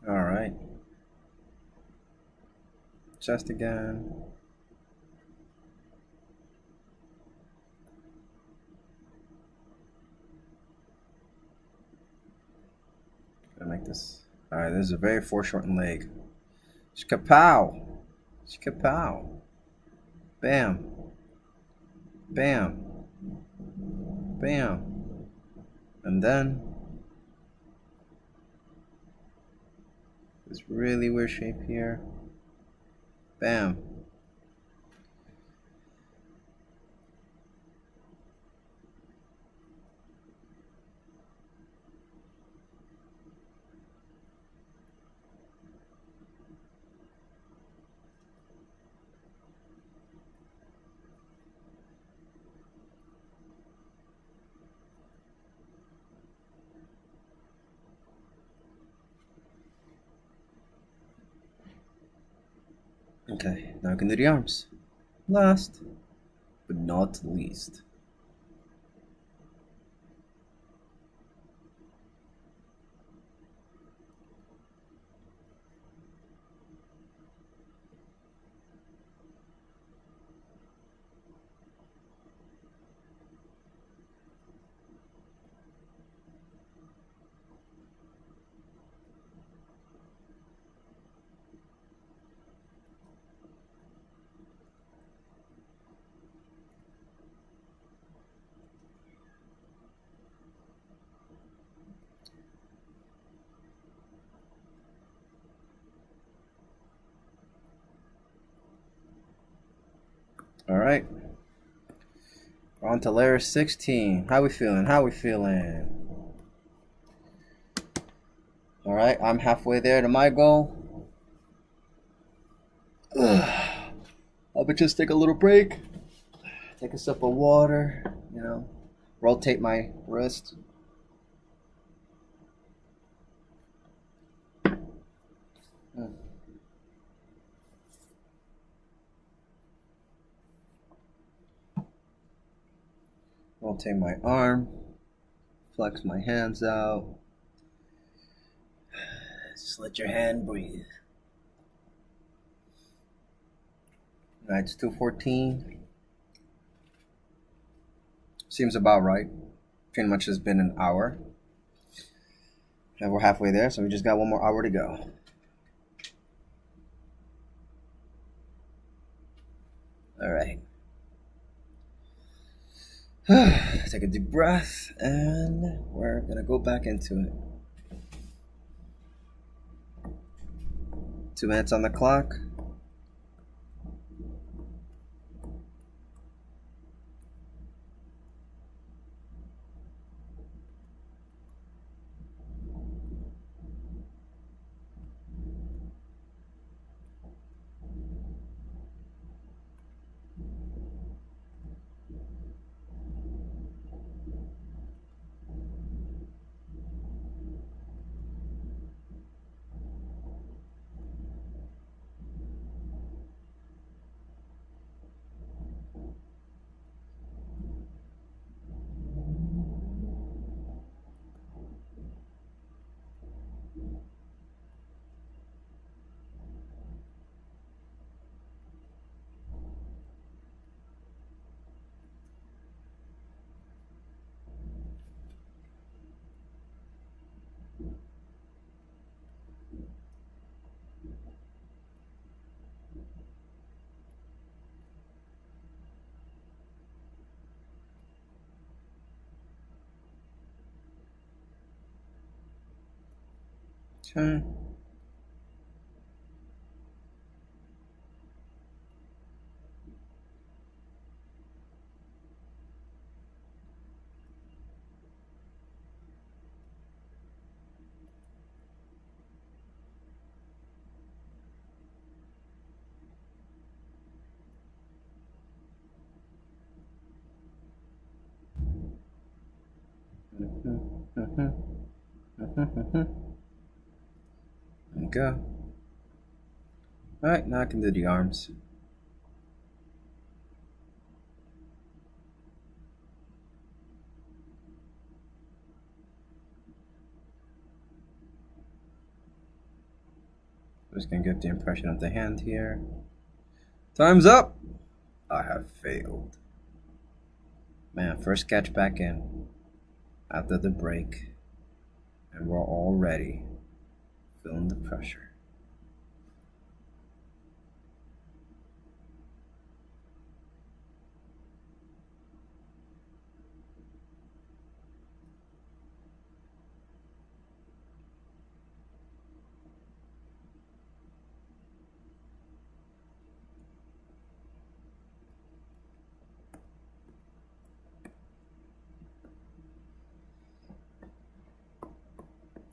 All right. Chest again. Gotta make this. All right, this is a very foreshortened leg. Shkapow! Shkapow! Bam! Bam! Bam! And then this really weird shape here. Bam! Okay, now we can do the arms. Last but not least. All right. On to layer 16. How we feeling? How we feeling? All right, I'm halfway there to my goal. I would just take a little break, take a sip of water, rotate my wrist. Rotate my arm, flex my hands out. Just let your hand breathe. All right, it's 2:14. Seems about right. Pretty much has been an hour. And we're halfway there, so we just got 1 more hour to go. All right. Take a deep breath, and we're gonna go back into it. 2 minutes on the clock. Okay. Okay. Alright, now I can do the arms. Just gonna get the impression of the hand here. Time's up! I have failed. Man, first catch back in after the break, and we're already feeling the pressure.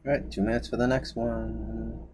Alright, 2 minutes for the next one.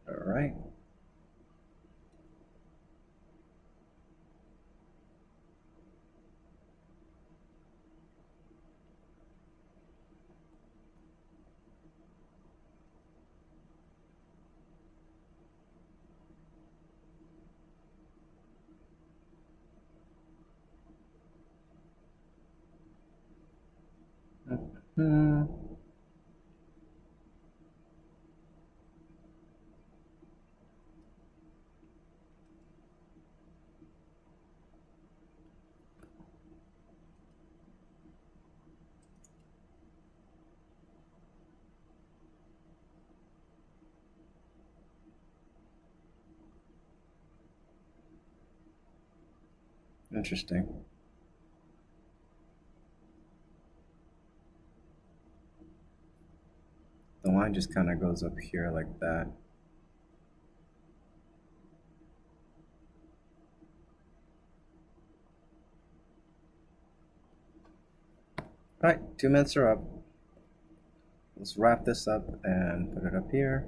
Alright. Hmm. Interesting. The line just kind of goes up here like that. Alright, 2 minutes are up. Let's wrap this up and put it up here.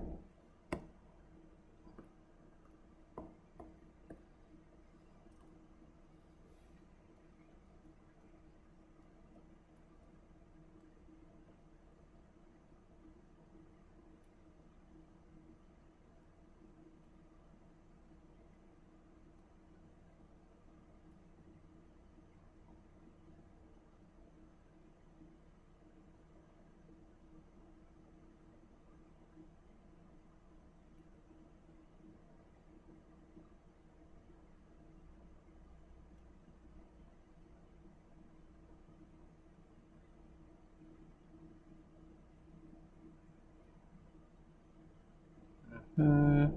Hmm.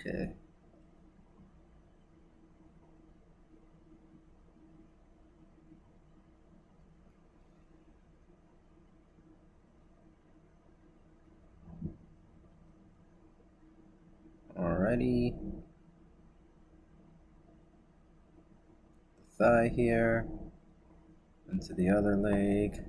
Okay. Alrighty. Thigh here. Into the other leg.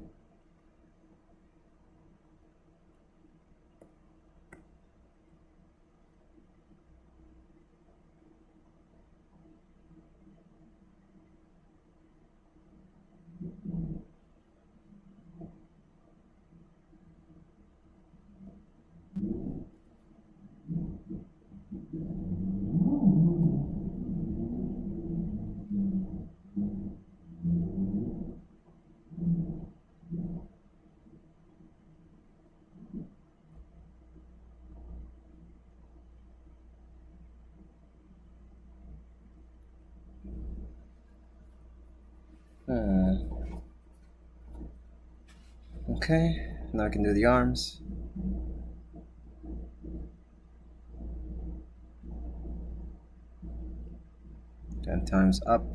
Okay, now I can do the arms. 10 times up.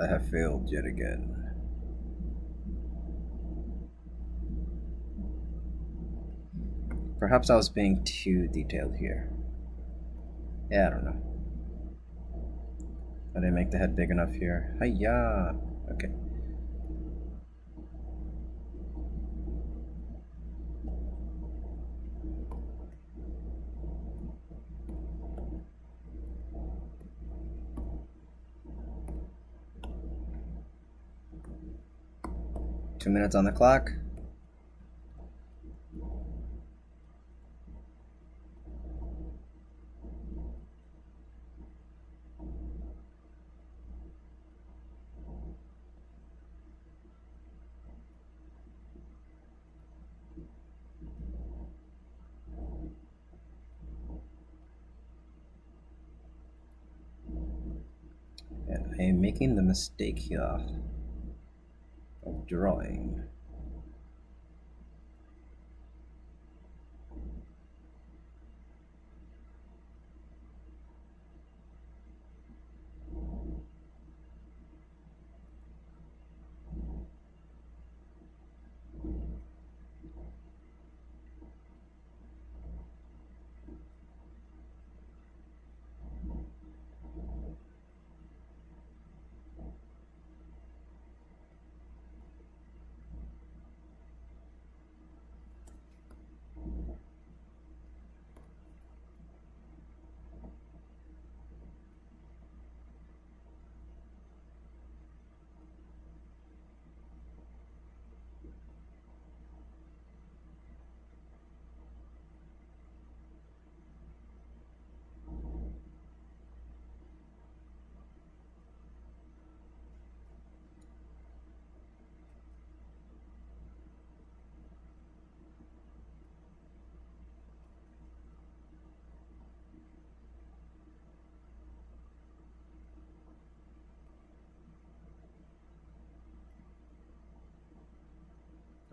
I have failed yet again. Perhaps I was being too detailed here. Yeah, I don't know. I didn't make the head big enough here. Hiya! Okay. Two minutes on the clock. And I am making the mistake here of drawing.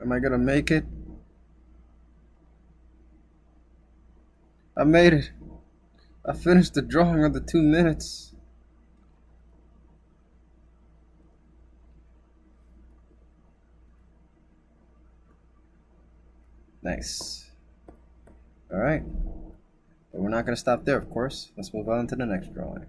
Am I gonna make it? I made it. I finished the drawing of the 2 minutes. Nice. Alright. But we're not gonna stop there, of course. Let's move on to the next drawing.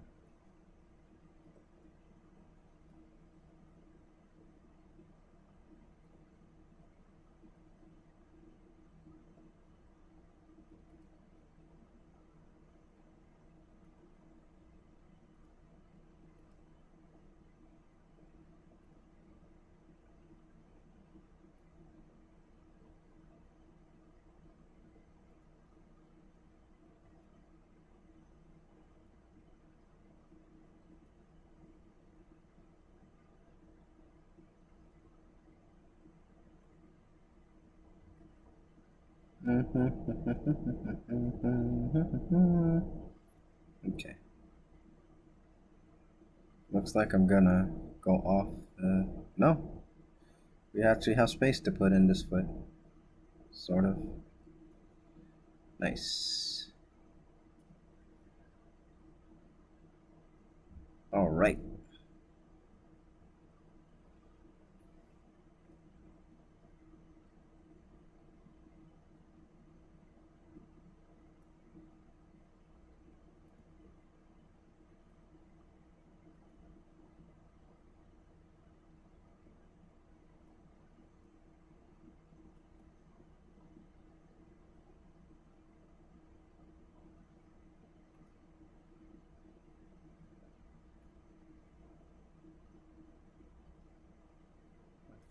Okay. Looks like I'm gonna go off. No. We actually have space to put in this foot. Sort of. Nice. Alright.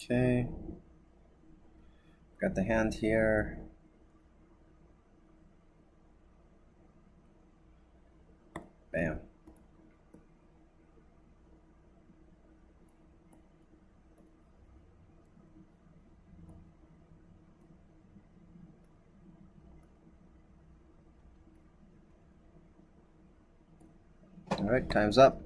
Okay. Got the hand here. Bam. Alright, time's up.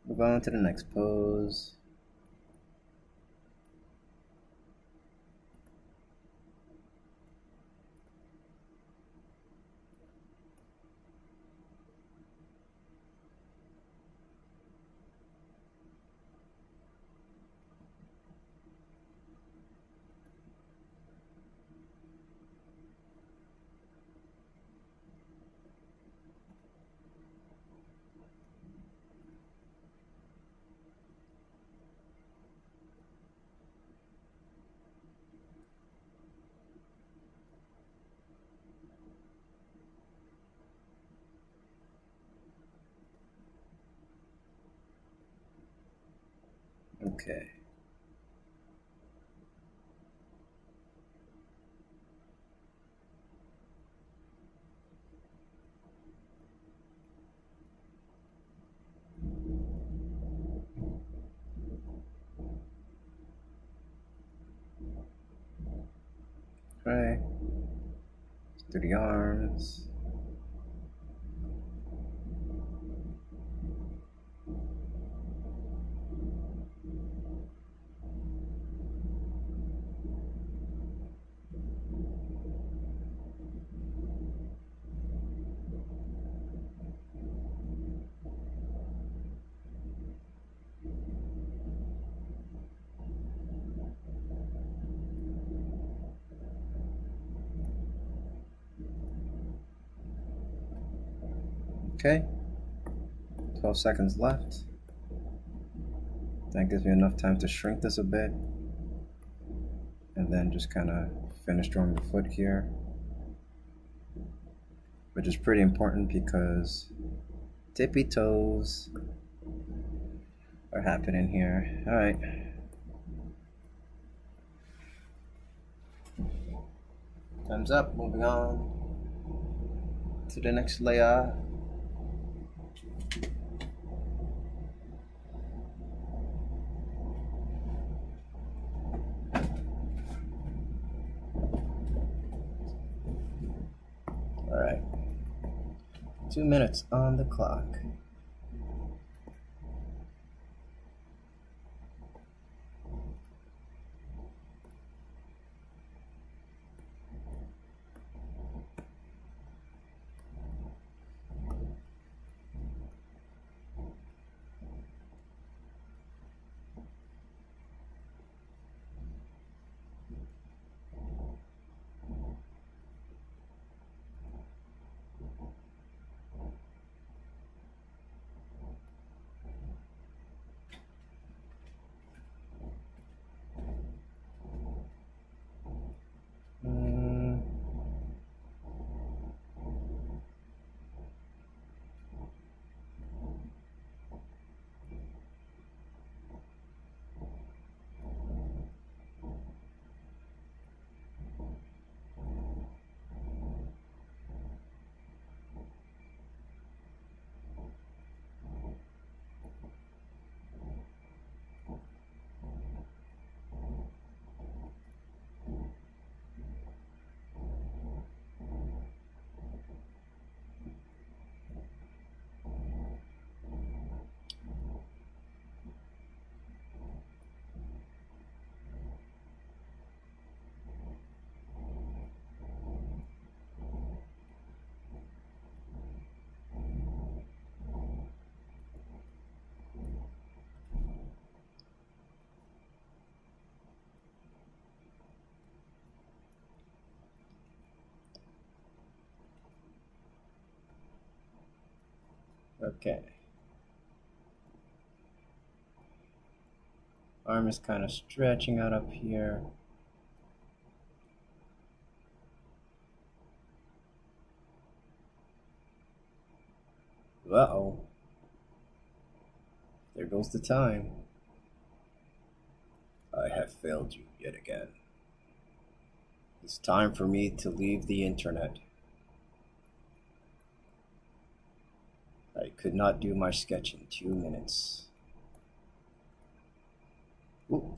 Move on to the next pose. Okay. Right. Through the arms. Okay. 12 seconds left. That gives me enough time to shrink this a bit. And then just kind of finish drawing the foot here. Which is pretty important because tippy toes are happening here. Alright. Time's up. Moving on to the next layer. Alright. 2 minutes on the clock. Okay. Arm is kind of stretching out up here. Uh-oh. There goes the time. I have failed you yet again. It's time for me to leave the internet. I could not do my sketch in 2 minutes. Ooh.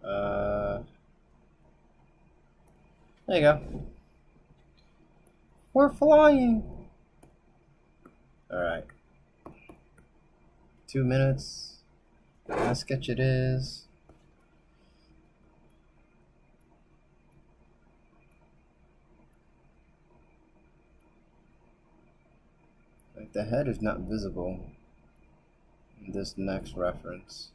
There you go. We're flying. All right. 2 minutes. How sketch it is. Like the head is not visible in this next reference.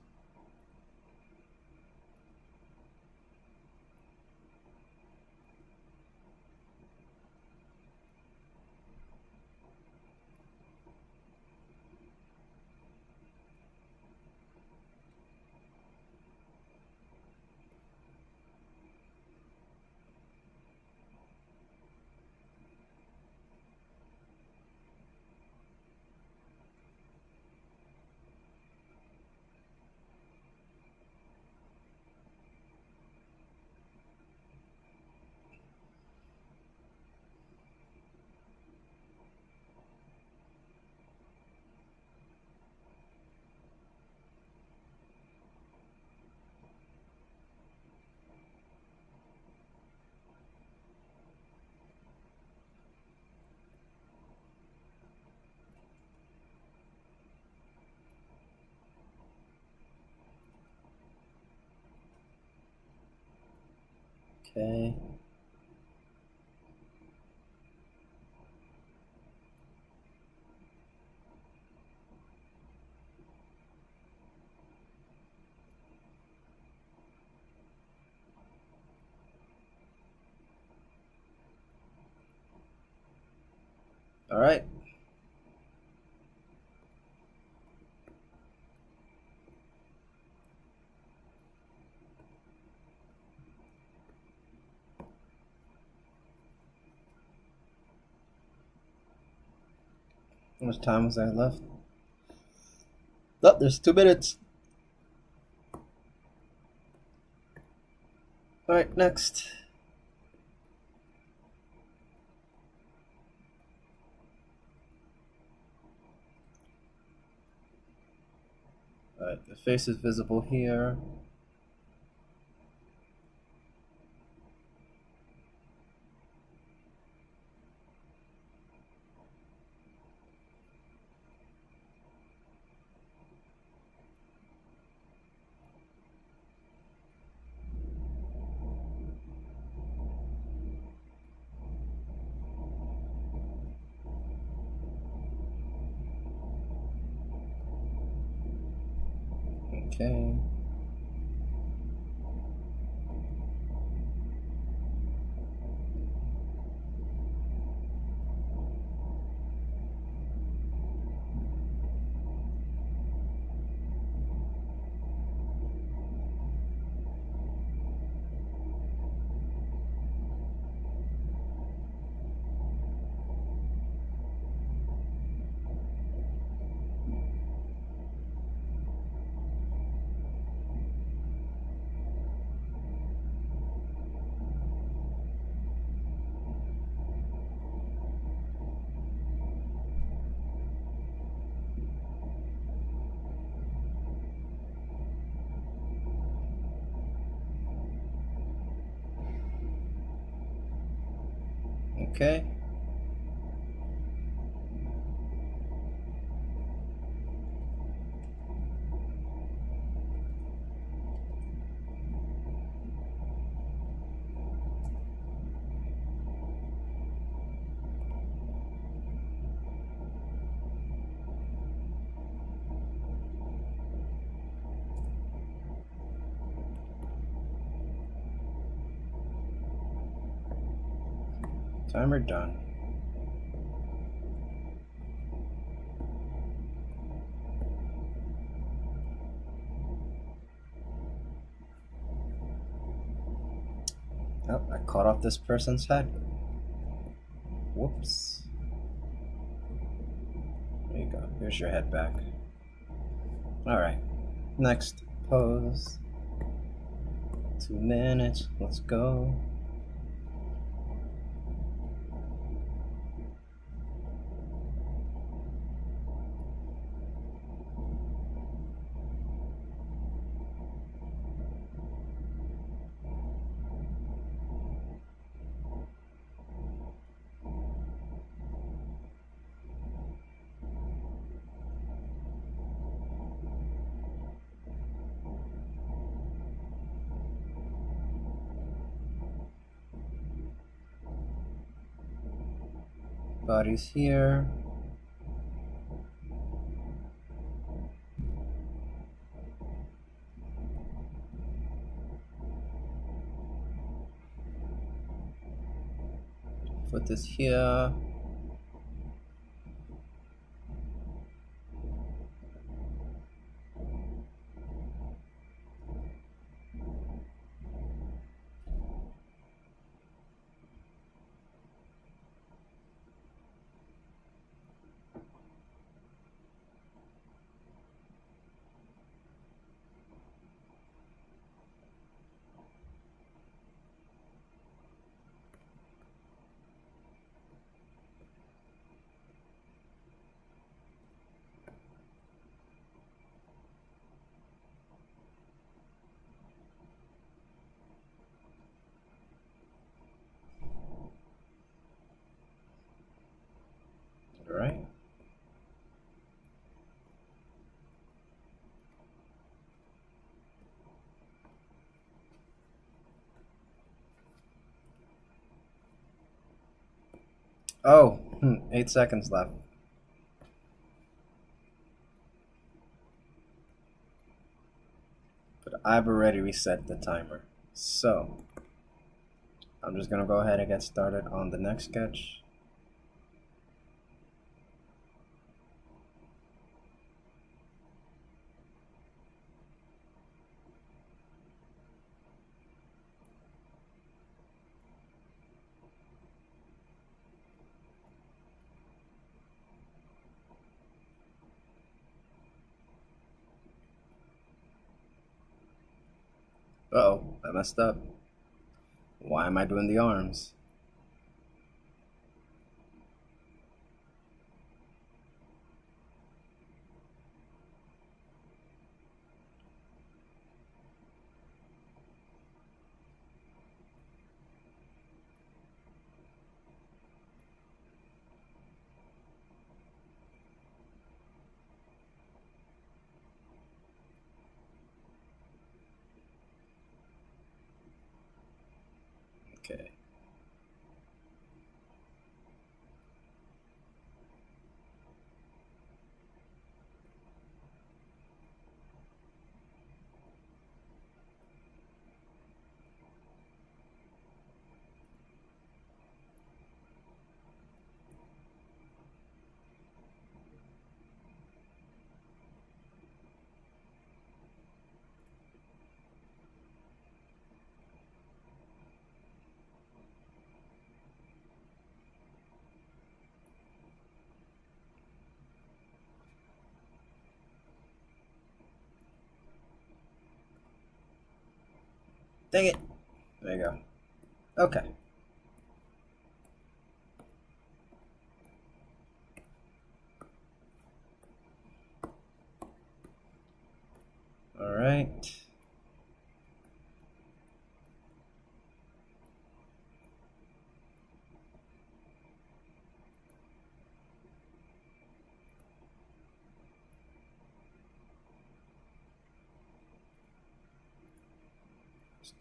Okay. All right. How much time was I left? Oh, there's 2 minutes. All right, next. All right, the face is visible here. Okay. Okay. Timer done. Oh, I cut off this person's head. Whoops. There you go. Here's your head back. All right. Next pose. 2 minutes. Let's go. Body's here. Foot is here. All right. Oh, 8 seconds left. But I've already reset the timer. So, I'm just gonna go ahead and get started on the next sketch. Uh-oh, I messed up. Why am I doing the arms? Okay. Dang it. There you go. Okay. All right.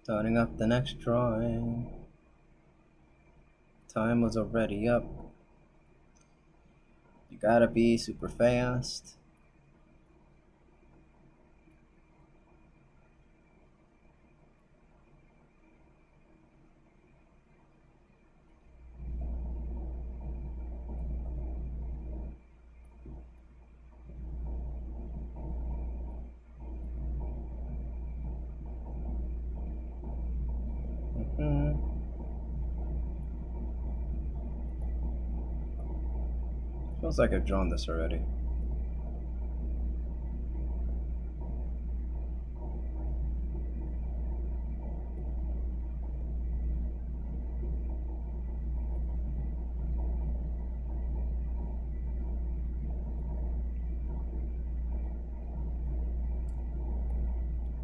Starting up the next drawing. Time was already up. You gotta be super fast. Feels like I've drawn this already.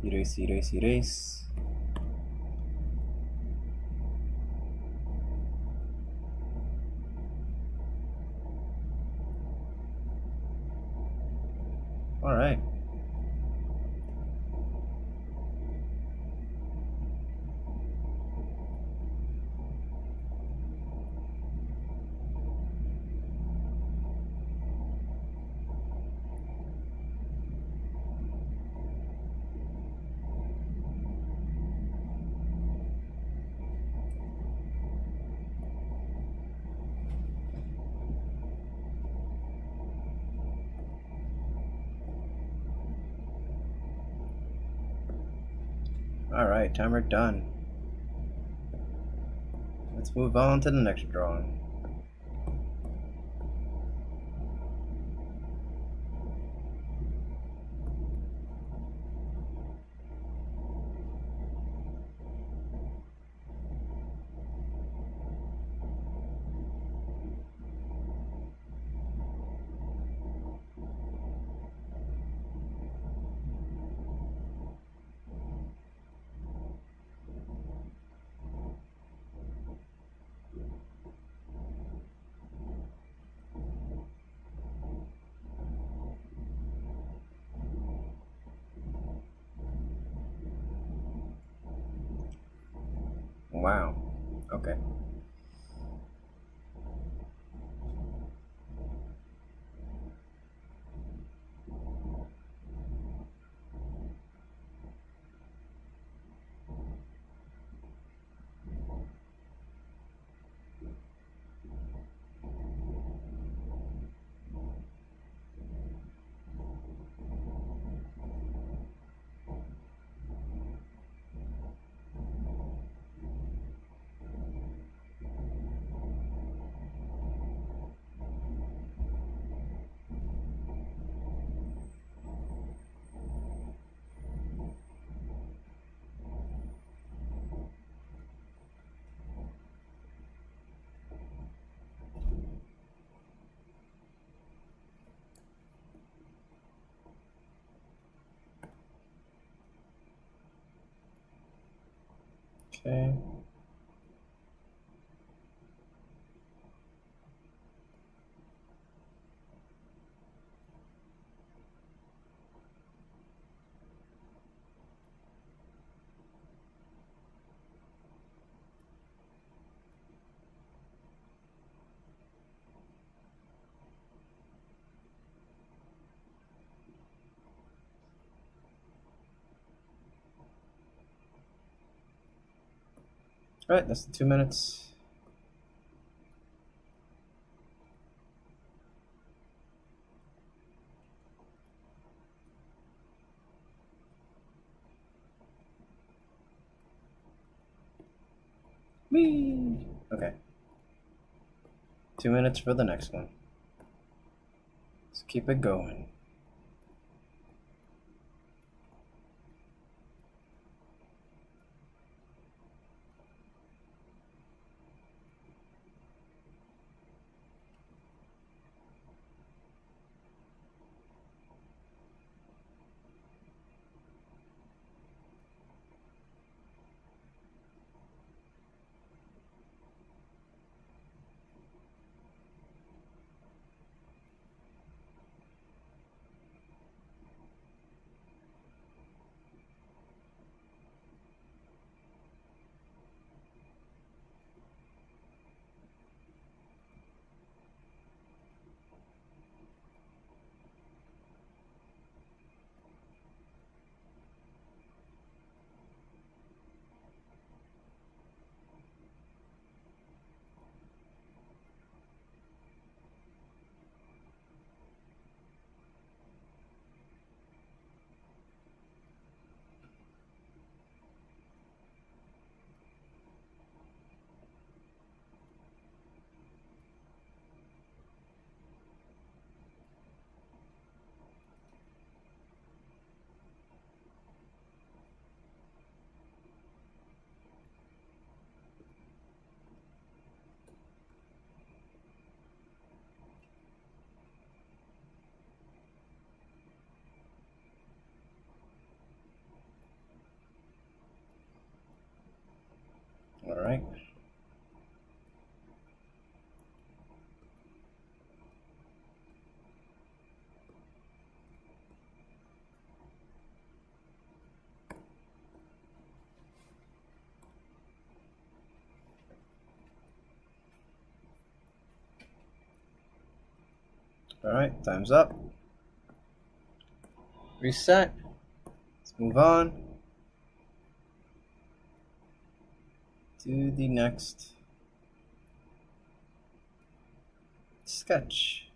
Erase, erase, erase. All right. Alright, timer done. Let's move on to the next drawing. Wow. Okay. Okay. Alright, that's the 2 minutes. Whee! Okay. 2 minutes for the next one. Let's keep it going. Alright. Alright, time's up. Reset. Let's move on to the next sketch.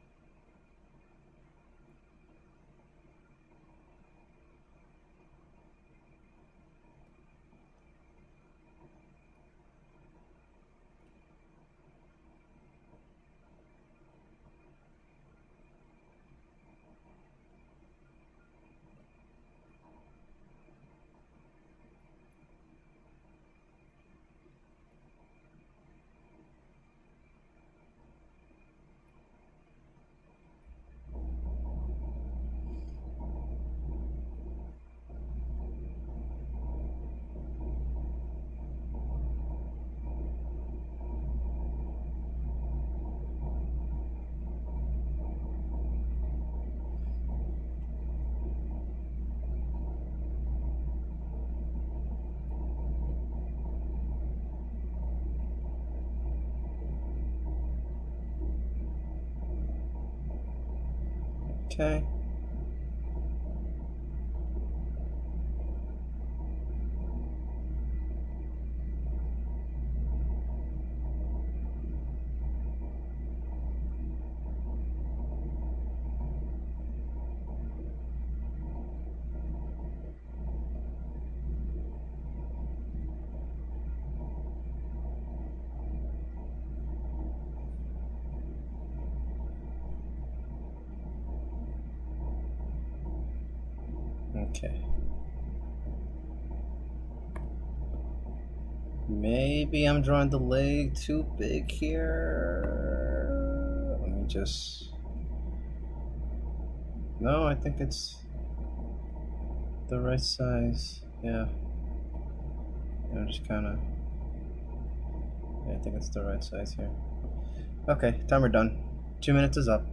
Okay. Okay. Maybe I'm drawing the leg too big here. Let me just... No, I think it's the right size. Yeah. I'm just kind of... Yeah, I think it's the right size here. Okay, timer done. 2 minutes is up.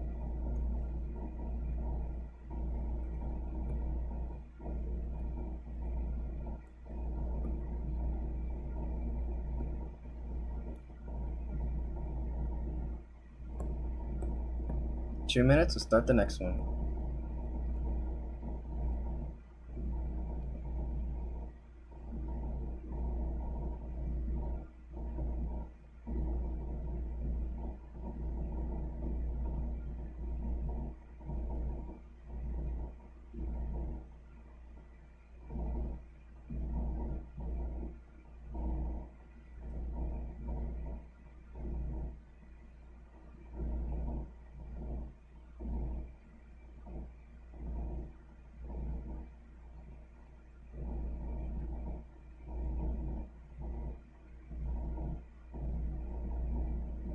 Two minutes, we'll start the next one.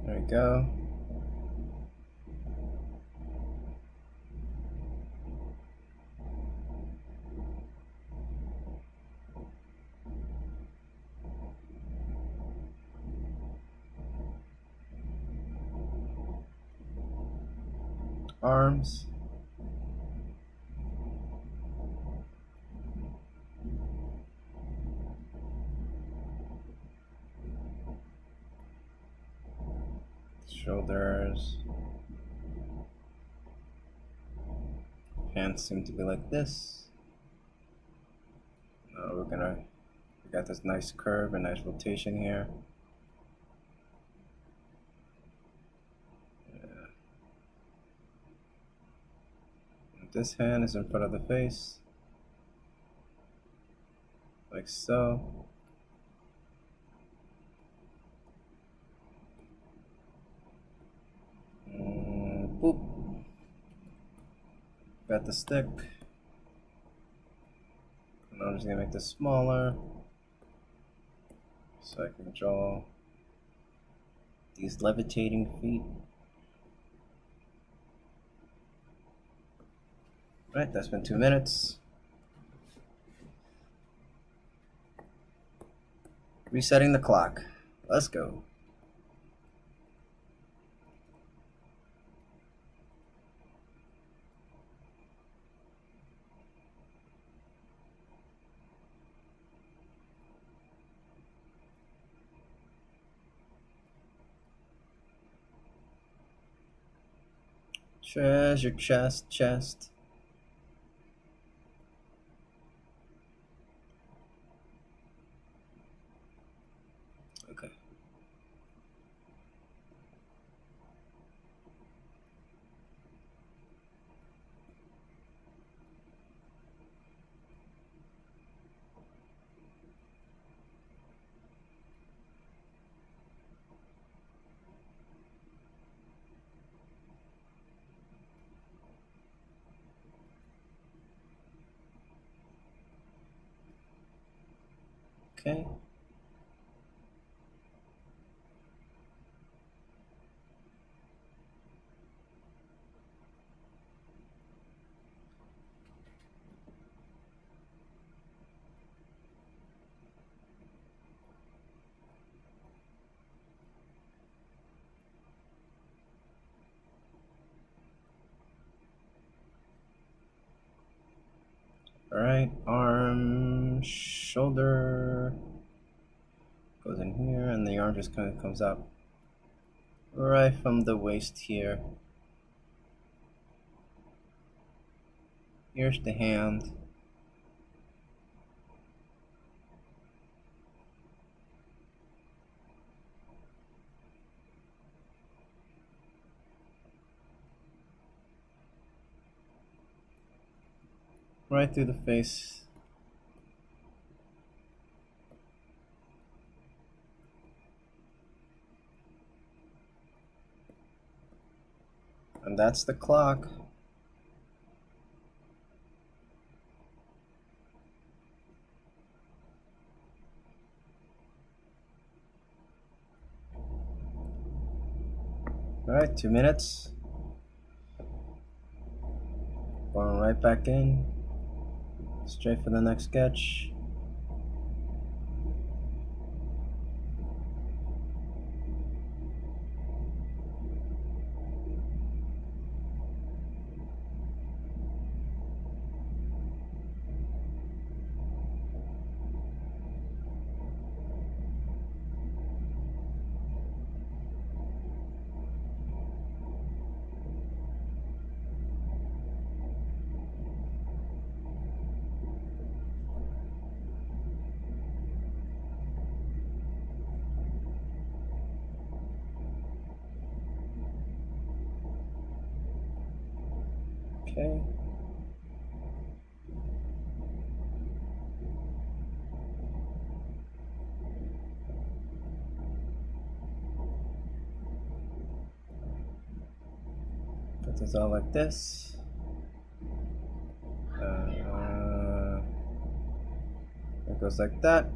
There we go. Arms. Shoulders. Hands seem to be like this. We got this nice curve and nice rotation here. Yeah. This hand is in front of the face, like so. Boop. Got the stick. And I'm just gonna make this smaller so I can draw these levitating feet. Right, that's been 2 minutes. Resetting the clock. Let's go. Treasure chest. Okay. Okay. All right, arm, shoulder goes in here, and the arm just kind of comes out right from the waist here. Here's the hand. Right through the face. And that's the clock. Alright, 2 minutes. Going right back in. Straight for the next sketch. Okay. Put this out like this. It goes like that.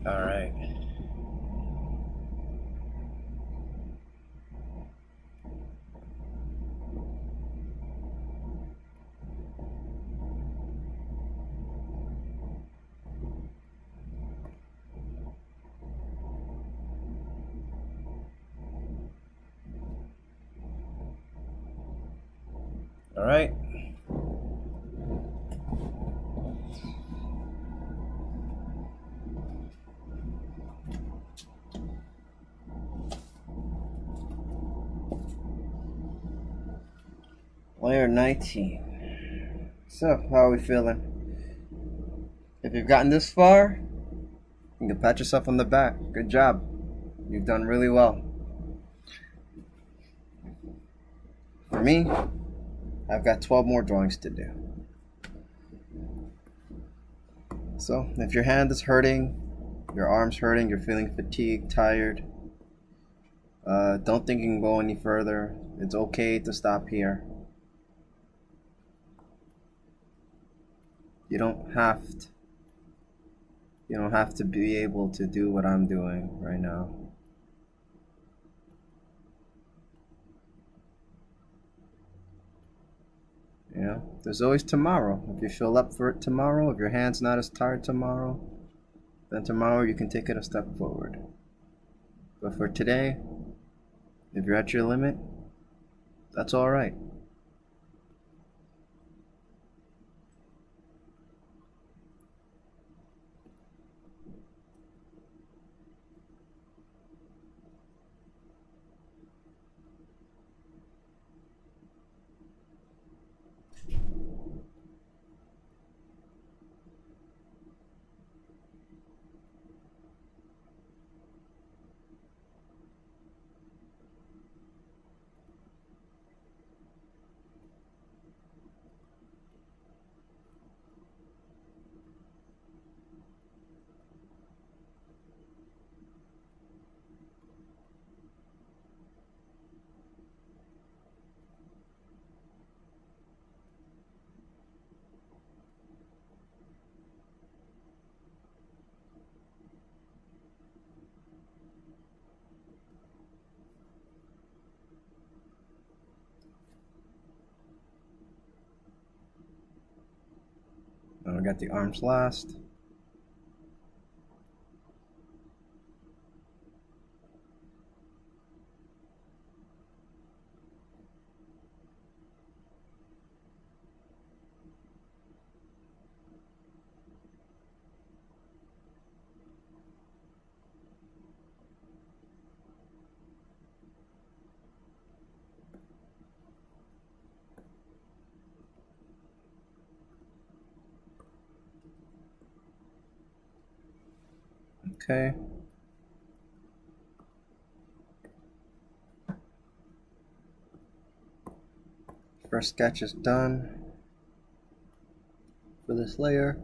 All right. All right. Layer 19. So, how are we feeling? If you've gotten this far, you can pat yourself on the back. Good job. You've done really well. For me, I've got 12 more drawings to do. So, if your hand is hurting, your arm's hurting, you're feeling fatigued, tired, don't think you can go any further. It's okay to stop here. You don't have to. You don't have to be able to do what I'm doing right now. You know, there's always tomorrow. If you feel up for it tomorrow, if your hand's not as tired tomorrow, then tomorrow you can take it a step forward. But for today, if you're at your limit, that's all right. I'll get the arms last. Okay. First sketch is done for this layer.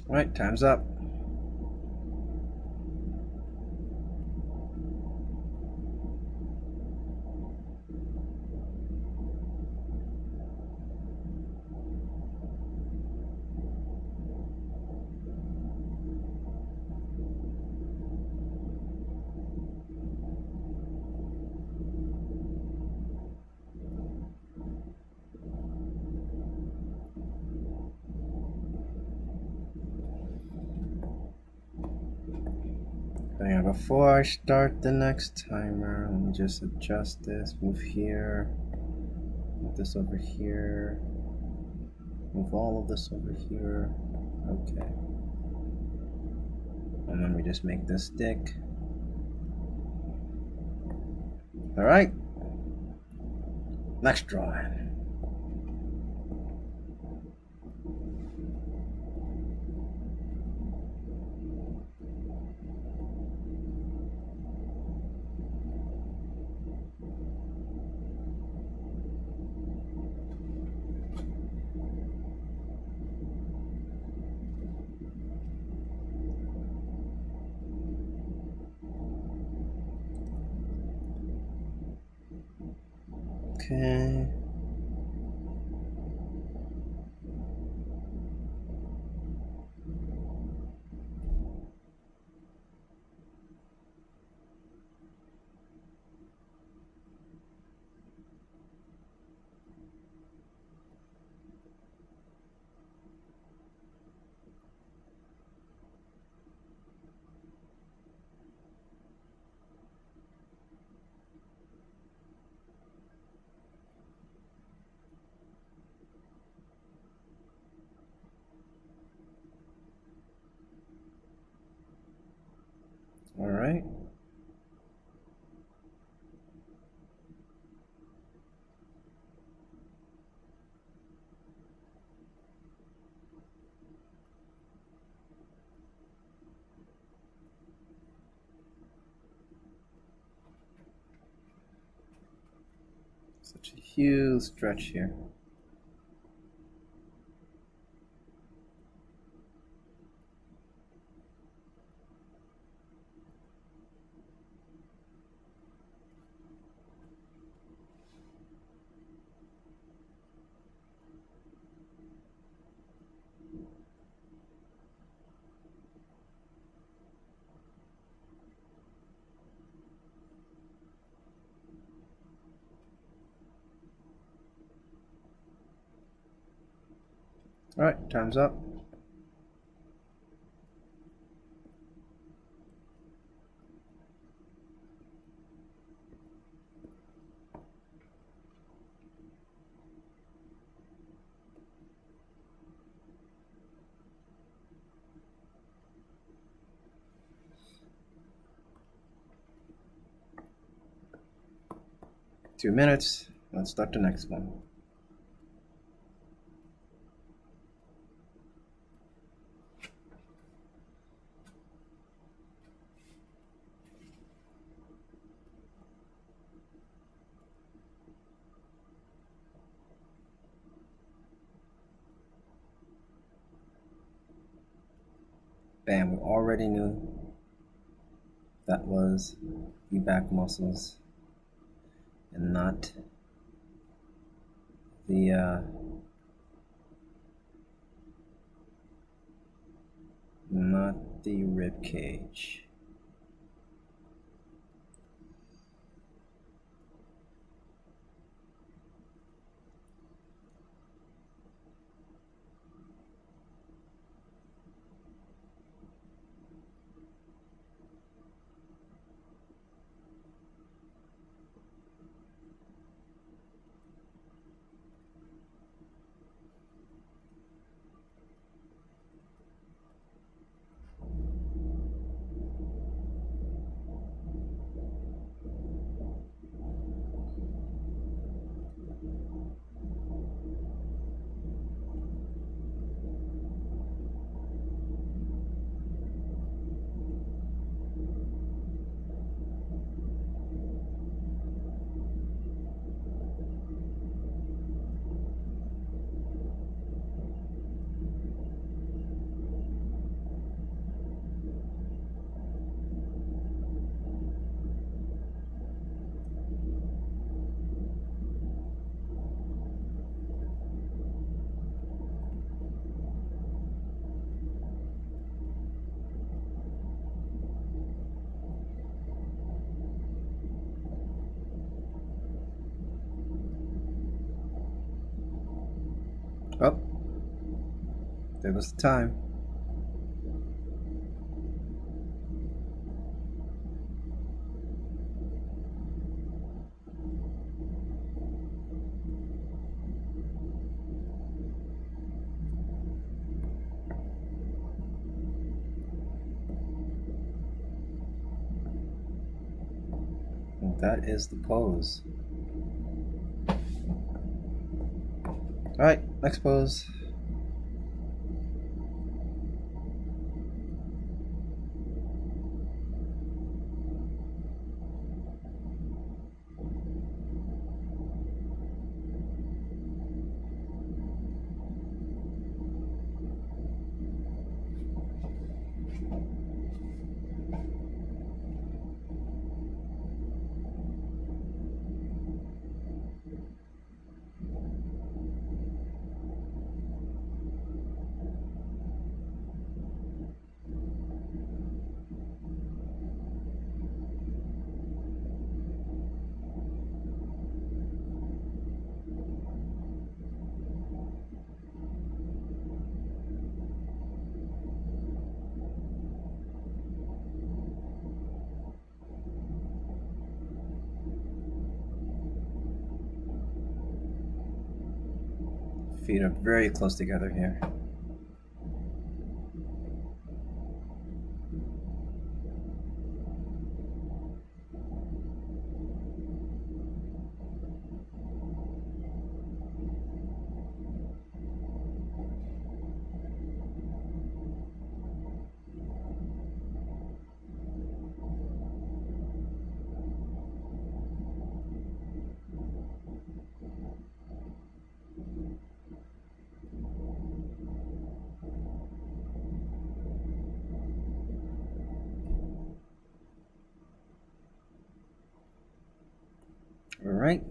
All right, time's up. Yeah, before I start the next timer, let me just adjust this, move here, move this over here, move all of this over here. Okay. And then we just make this stick. All right. Next drawing. Okay. Such a huge stretch here. All right, time's up. Two minutes. Let's start the next one. Bam, we already knew that was the back muscles and not the rib cage. Oh, there was the time. And that is the pose. All right, next pose. Feet are very close together here. All right.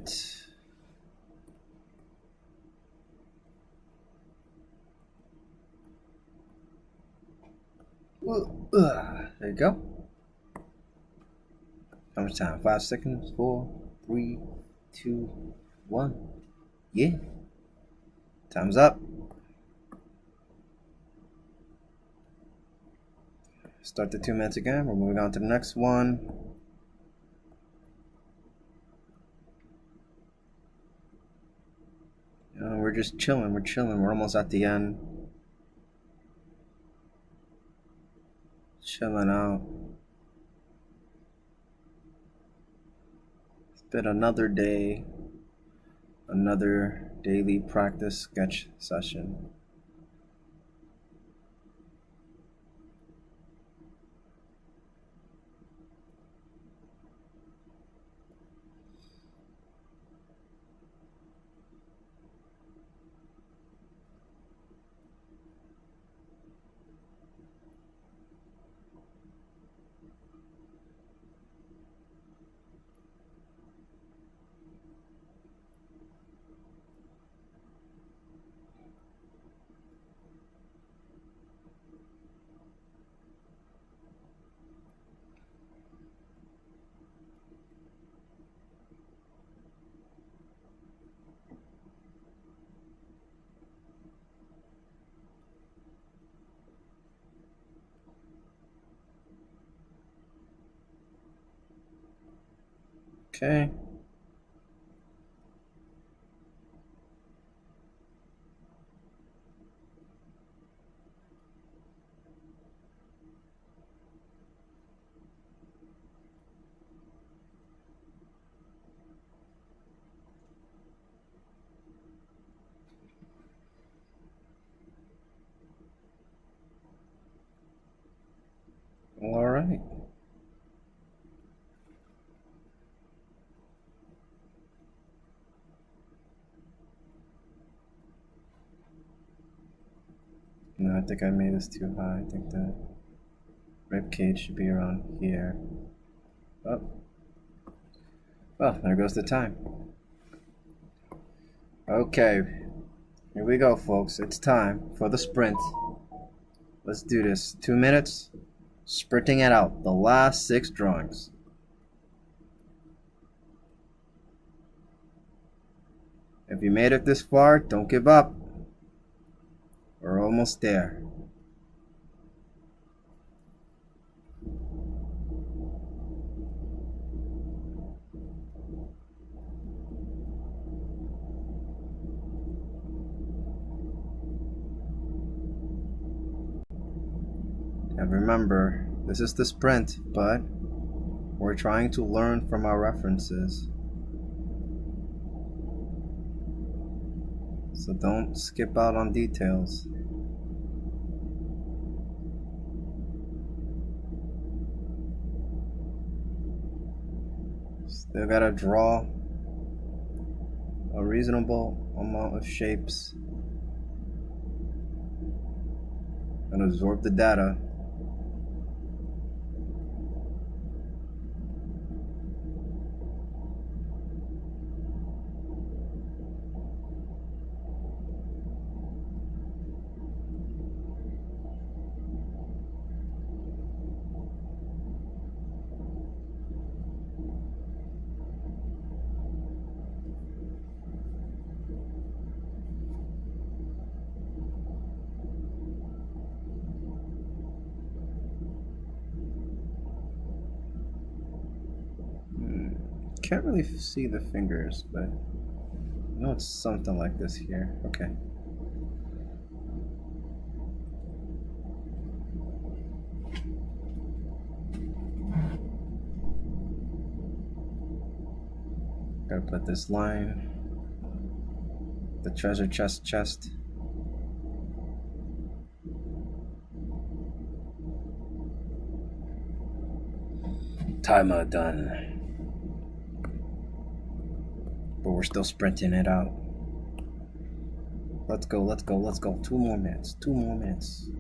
There you go. How much time? 5 seconds. 4, 3, 2, 1. Yeah. Time's up. Start the 2 minutes again. We're moving on to the next one. We're just chilling. We're chilling. We're almost at the end. Chilling out. It's been another day. Another daily practice sketch session. Okay. All right. No, I think I made this too high. I think the rib cage should be around here. Oh. Well, there goes the time. Okay. Here we go, folks. It's time for the sprint. Let's do this. 2 minutes. Sprinting it out. The last 6 drawings. If you made it this far, don't give up. We're almost there. And remember, this is the sprint, but we're trying to learn from our references. So don't skip out on details. Still gotta draw a reasonable amount of shapes and absorb the data. Can't really see the fingers, but I know it's something like this here. Okay. Gotta put this line, the treasure chest. Timer done. But we're still sprinting it out. Let's go. 2 more minutes. 2 more minutes.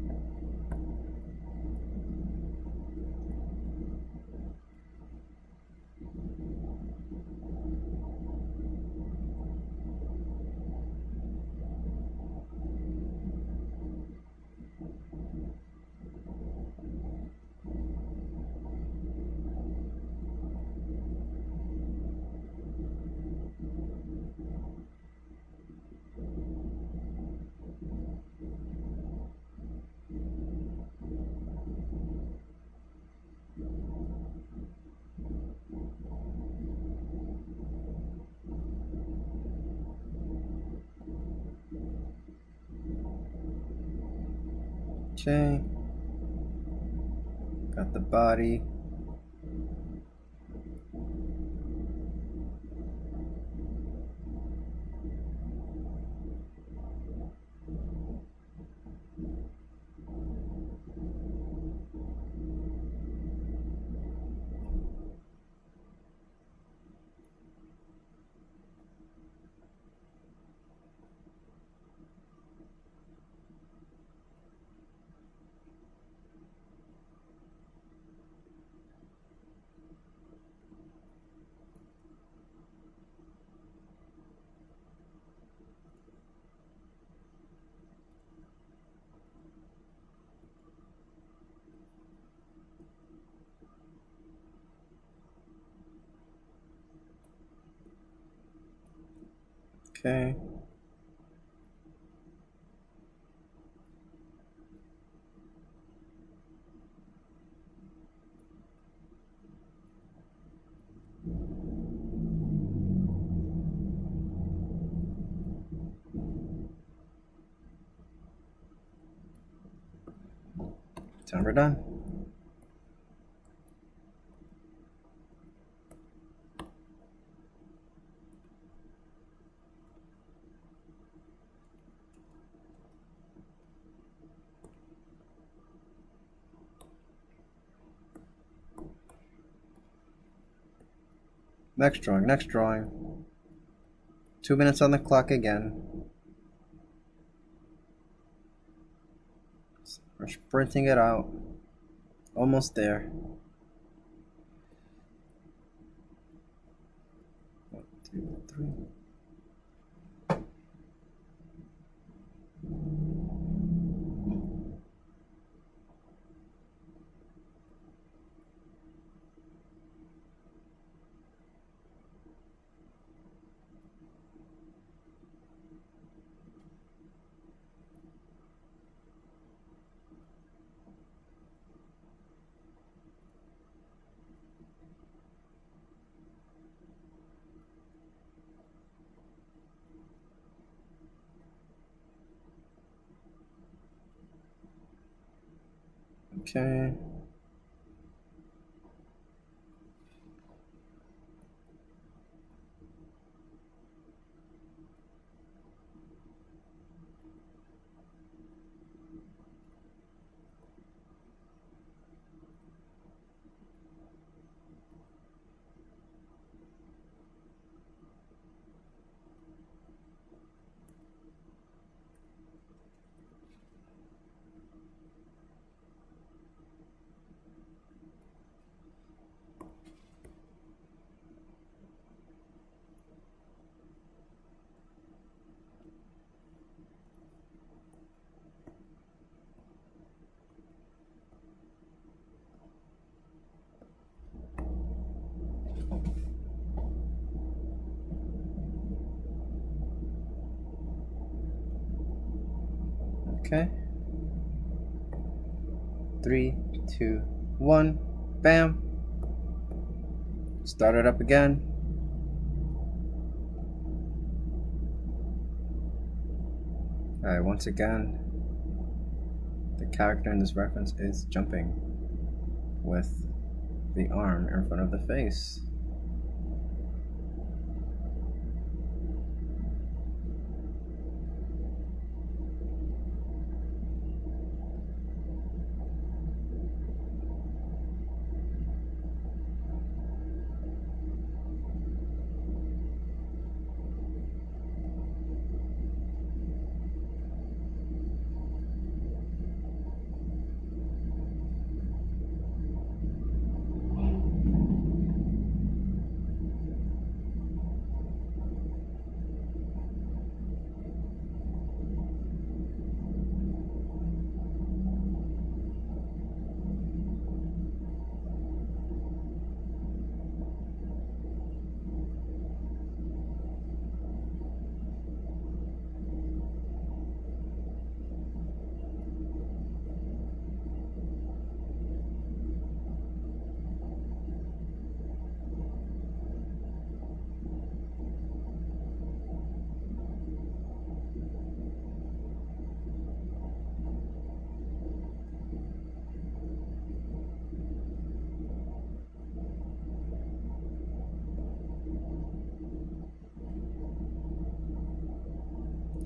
Okay. Got the body. Okay. Time we're done. Next drawing, next drawing. 2 minutes on the clock again. We're sprinting it out. Almost there. 1, 2, 3. Okay. Okay. 3, 2, 1. Bam. Start it up again. Alright, once again, the character in this reference is jumping with the arm in front of the face.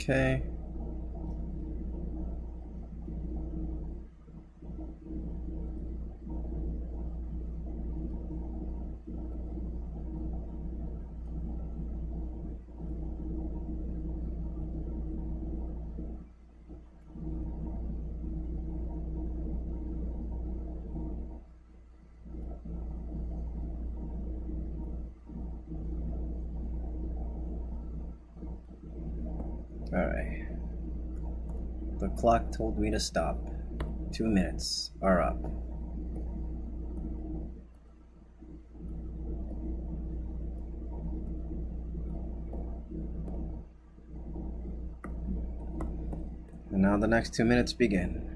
Okay. Alright. The clock told me to stop. 2 minutes are up. And now the next 2 minutes begin.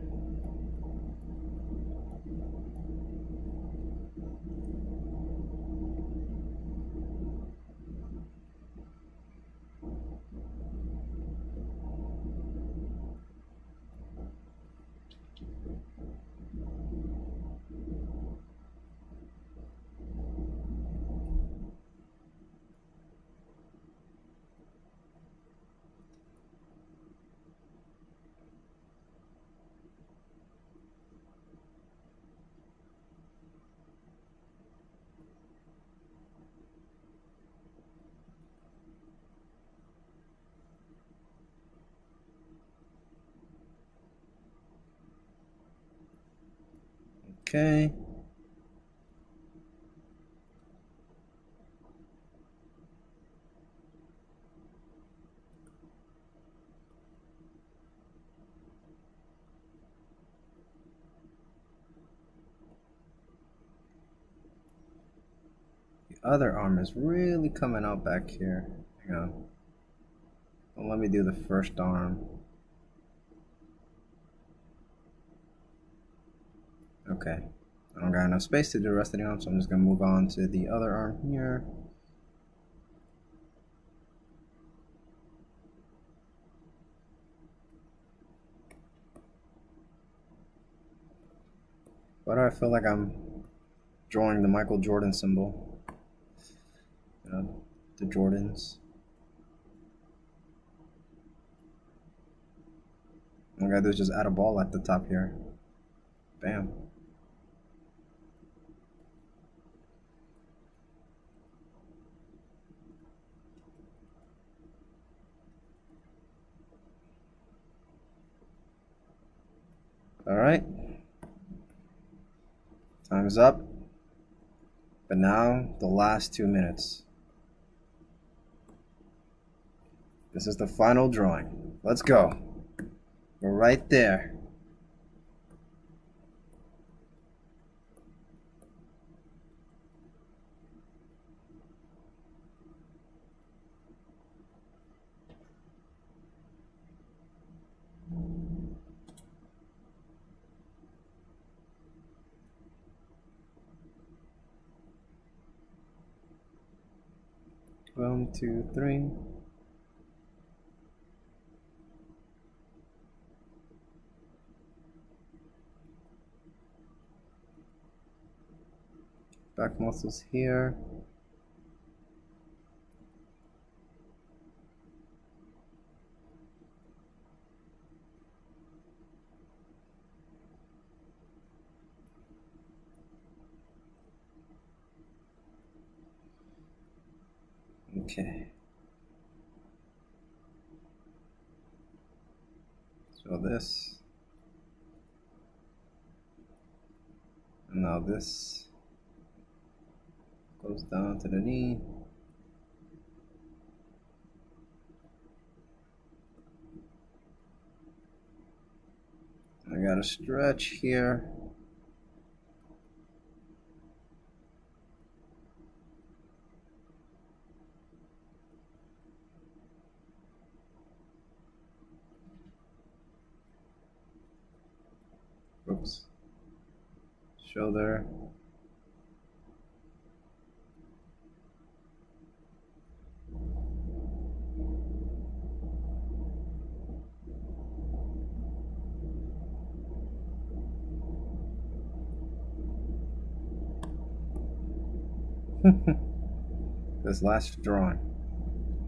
Okay. The other arm is really coming out back here. Hang on. Don't let me do the first arm. Okay. I don't got enough space to do the rest of the arm, so I'm just gonna move on to the other arm here. Why do I feel like I'm drawing the Michael Jordan symbol? You know, the Jordans. All I gotta do is just add a ball at the top here. Bam. Alright. Time's up. But now, the last 2 minutes. This is the final drawing. Let's go. We're right there. One, two, three. Back muscles here. Okay. So this. And now this goes down to the knee. I got a stretch here. Oops. Shoulder. This last drawing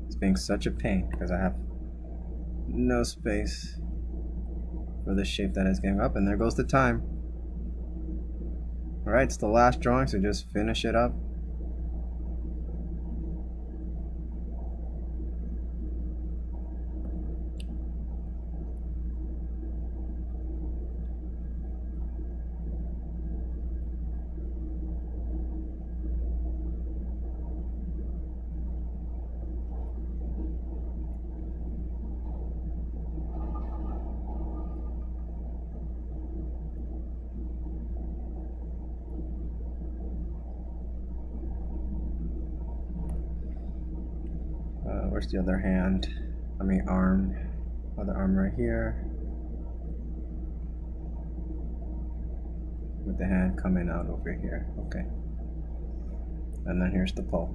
is being such a pain because I have no space for the shape that is getting up, and there goes the time. All right, it's the last drawing, so just finish it up. Where's the other hand? Arm. Other arm right here. With the hand coming out over here. Okay. And then here's the pole.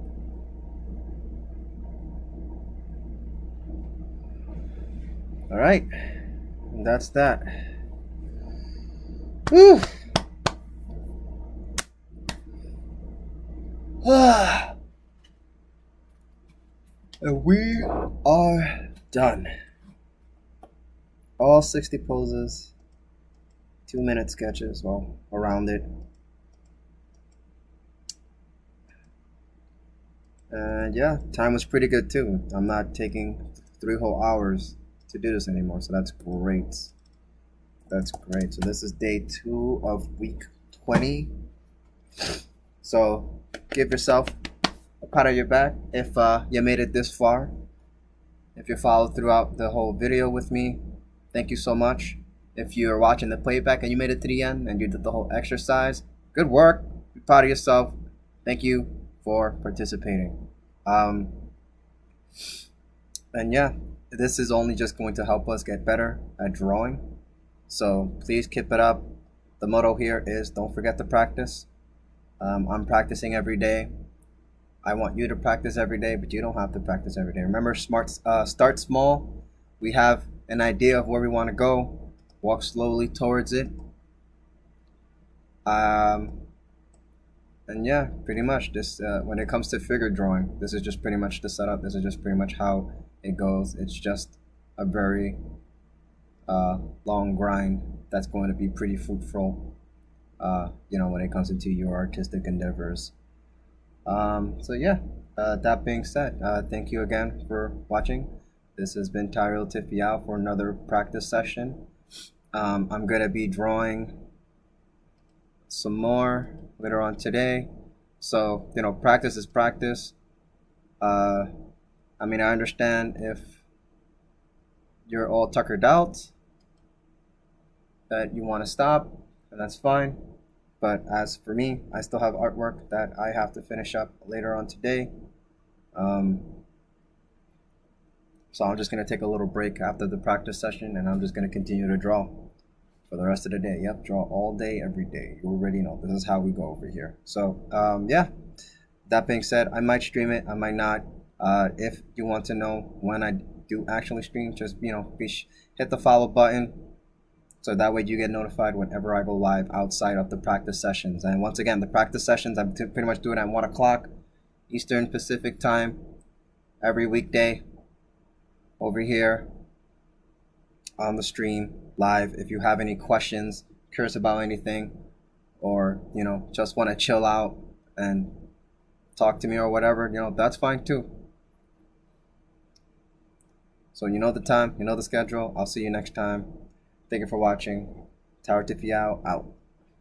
All right. And that's that. Whew. And we are done. All 60 poses, 2-minute sketches, well, around it. And yeah, time was pretty good too. I'm not taking 3 whole hours to do this anymore, so that's great. That's great. So this is day 2 of week 20. So give yourself a pat on your back if you made it this far. If you followed throughout the whole video with me, thank you so much. If you're watching the playback and you made it to the end and you did the whole exercise, good work. Be proud of yourself. Thank you for participating. And yeah, this is only just going to help us get better at drawing. So please keep it up. The motto here is don't forget to practice. I'm practicing every day. I want you to practice every day, but you don't have to practice every day. Remember, start small. We have an idea of where we want to go. Walk slowly towards it. And yeah, pretty much this. When it comes to figure drawing, this is just pretty much the setup. This is just pretty much how it goes. It's just a very long grind that's going to be pretty fruitful. When it comes into your artistic endeavors. So yeah, that being said, thank you again for watching. This has been Tyrell Tifiao for another practice session. I'm gonna be drawing some more later on today. So, practice is practice. I understand if you're all tuckered out, that you want to stop, and that's fine. But as for me, I still have artwork that I have to finish up later on today. So I'm just going to take a little break after the practice session, and I'm just going to continue to draw for the rest of the day. Yep, draw all day, every day. You already know. This is how we go over here. So, yeah, that being said, I might stream it. I might not. If you want to know when I do actually stream, just, hit the follow button. So that way you get notified whenever I go live outside of the practice sessions. And once again, the practice sessions, I'm pretty much doing at 1 o'clock Eastern Pacific time every weekday over here on the stream live. If you have any questions, curious about anything, or, just want to chill out and talk to me or whatever, that's fine too. So you know the time, you know the schedule. I'll see you next time. Thank you for watching. Tyrell Tifiao out.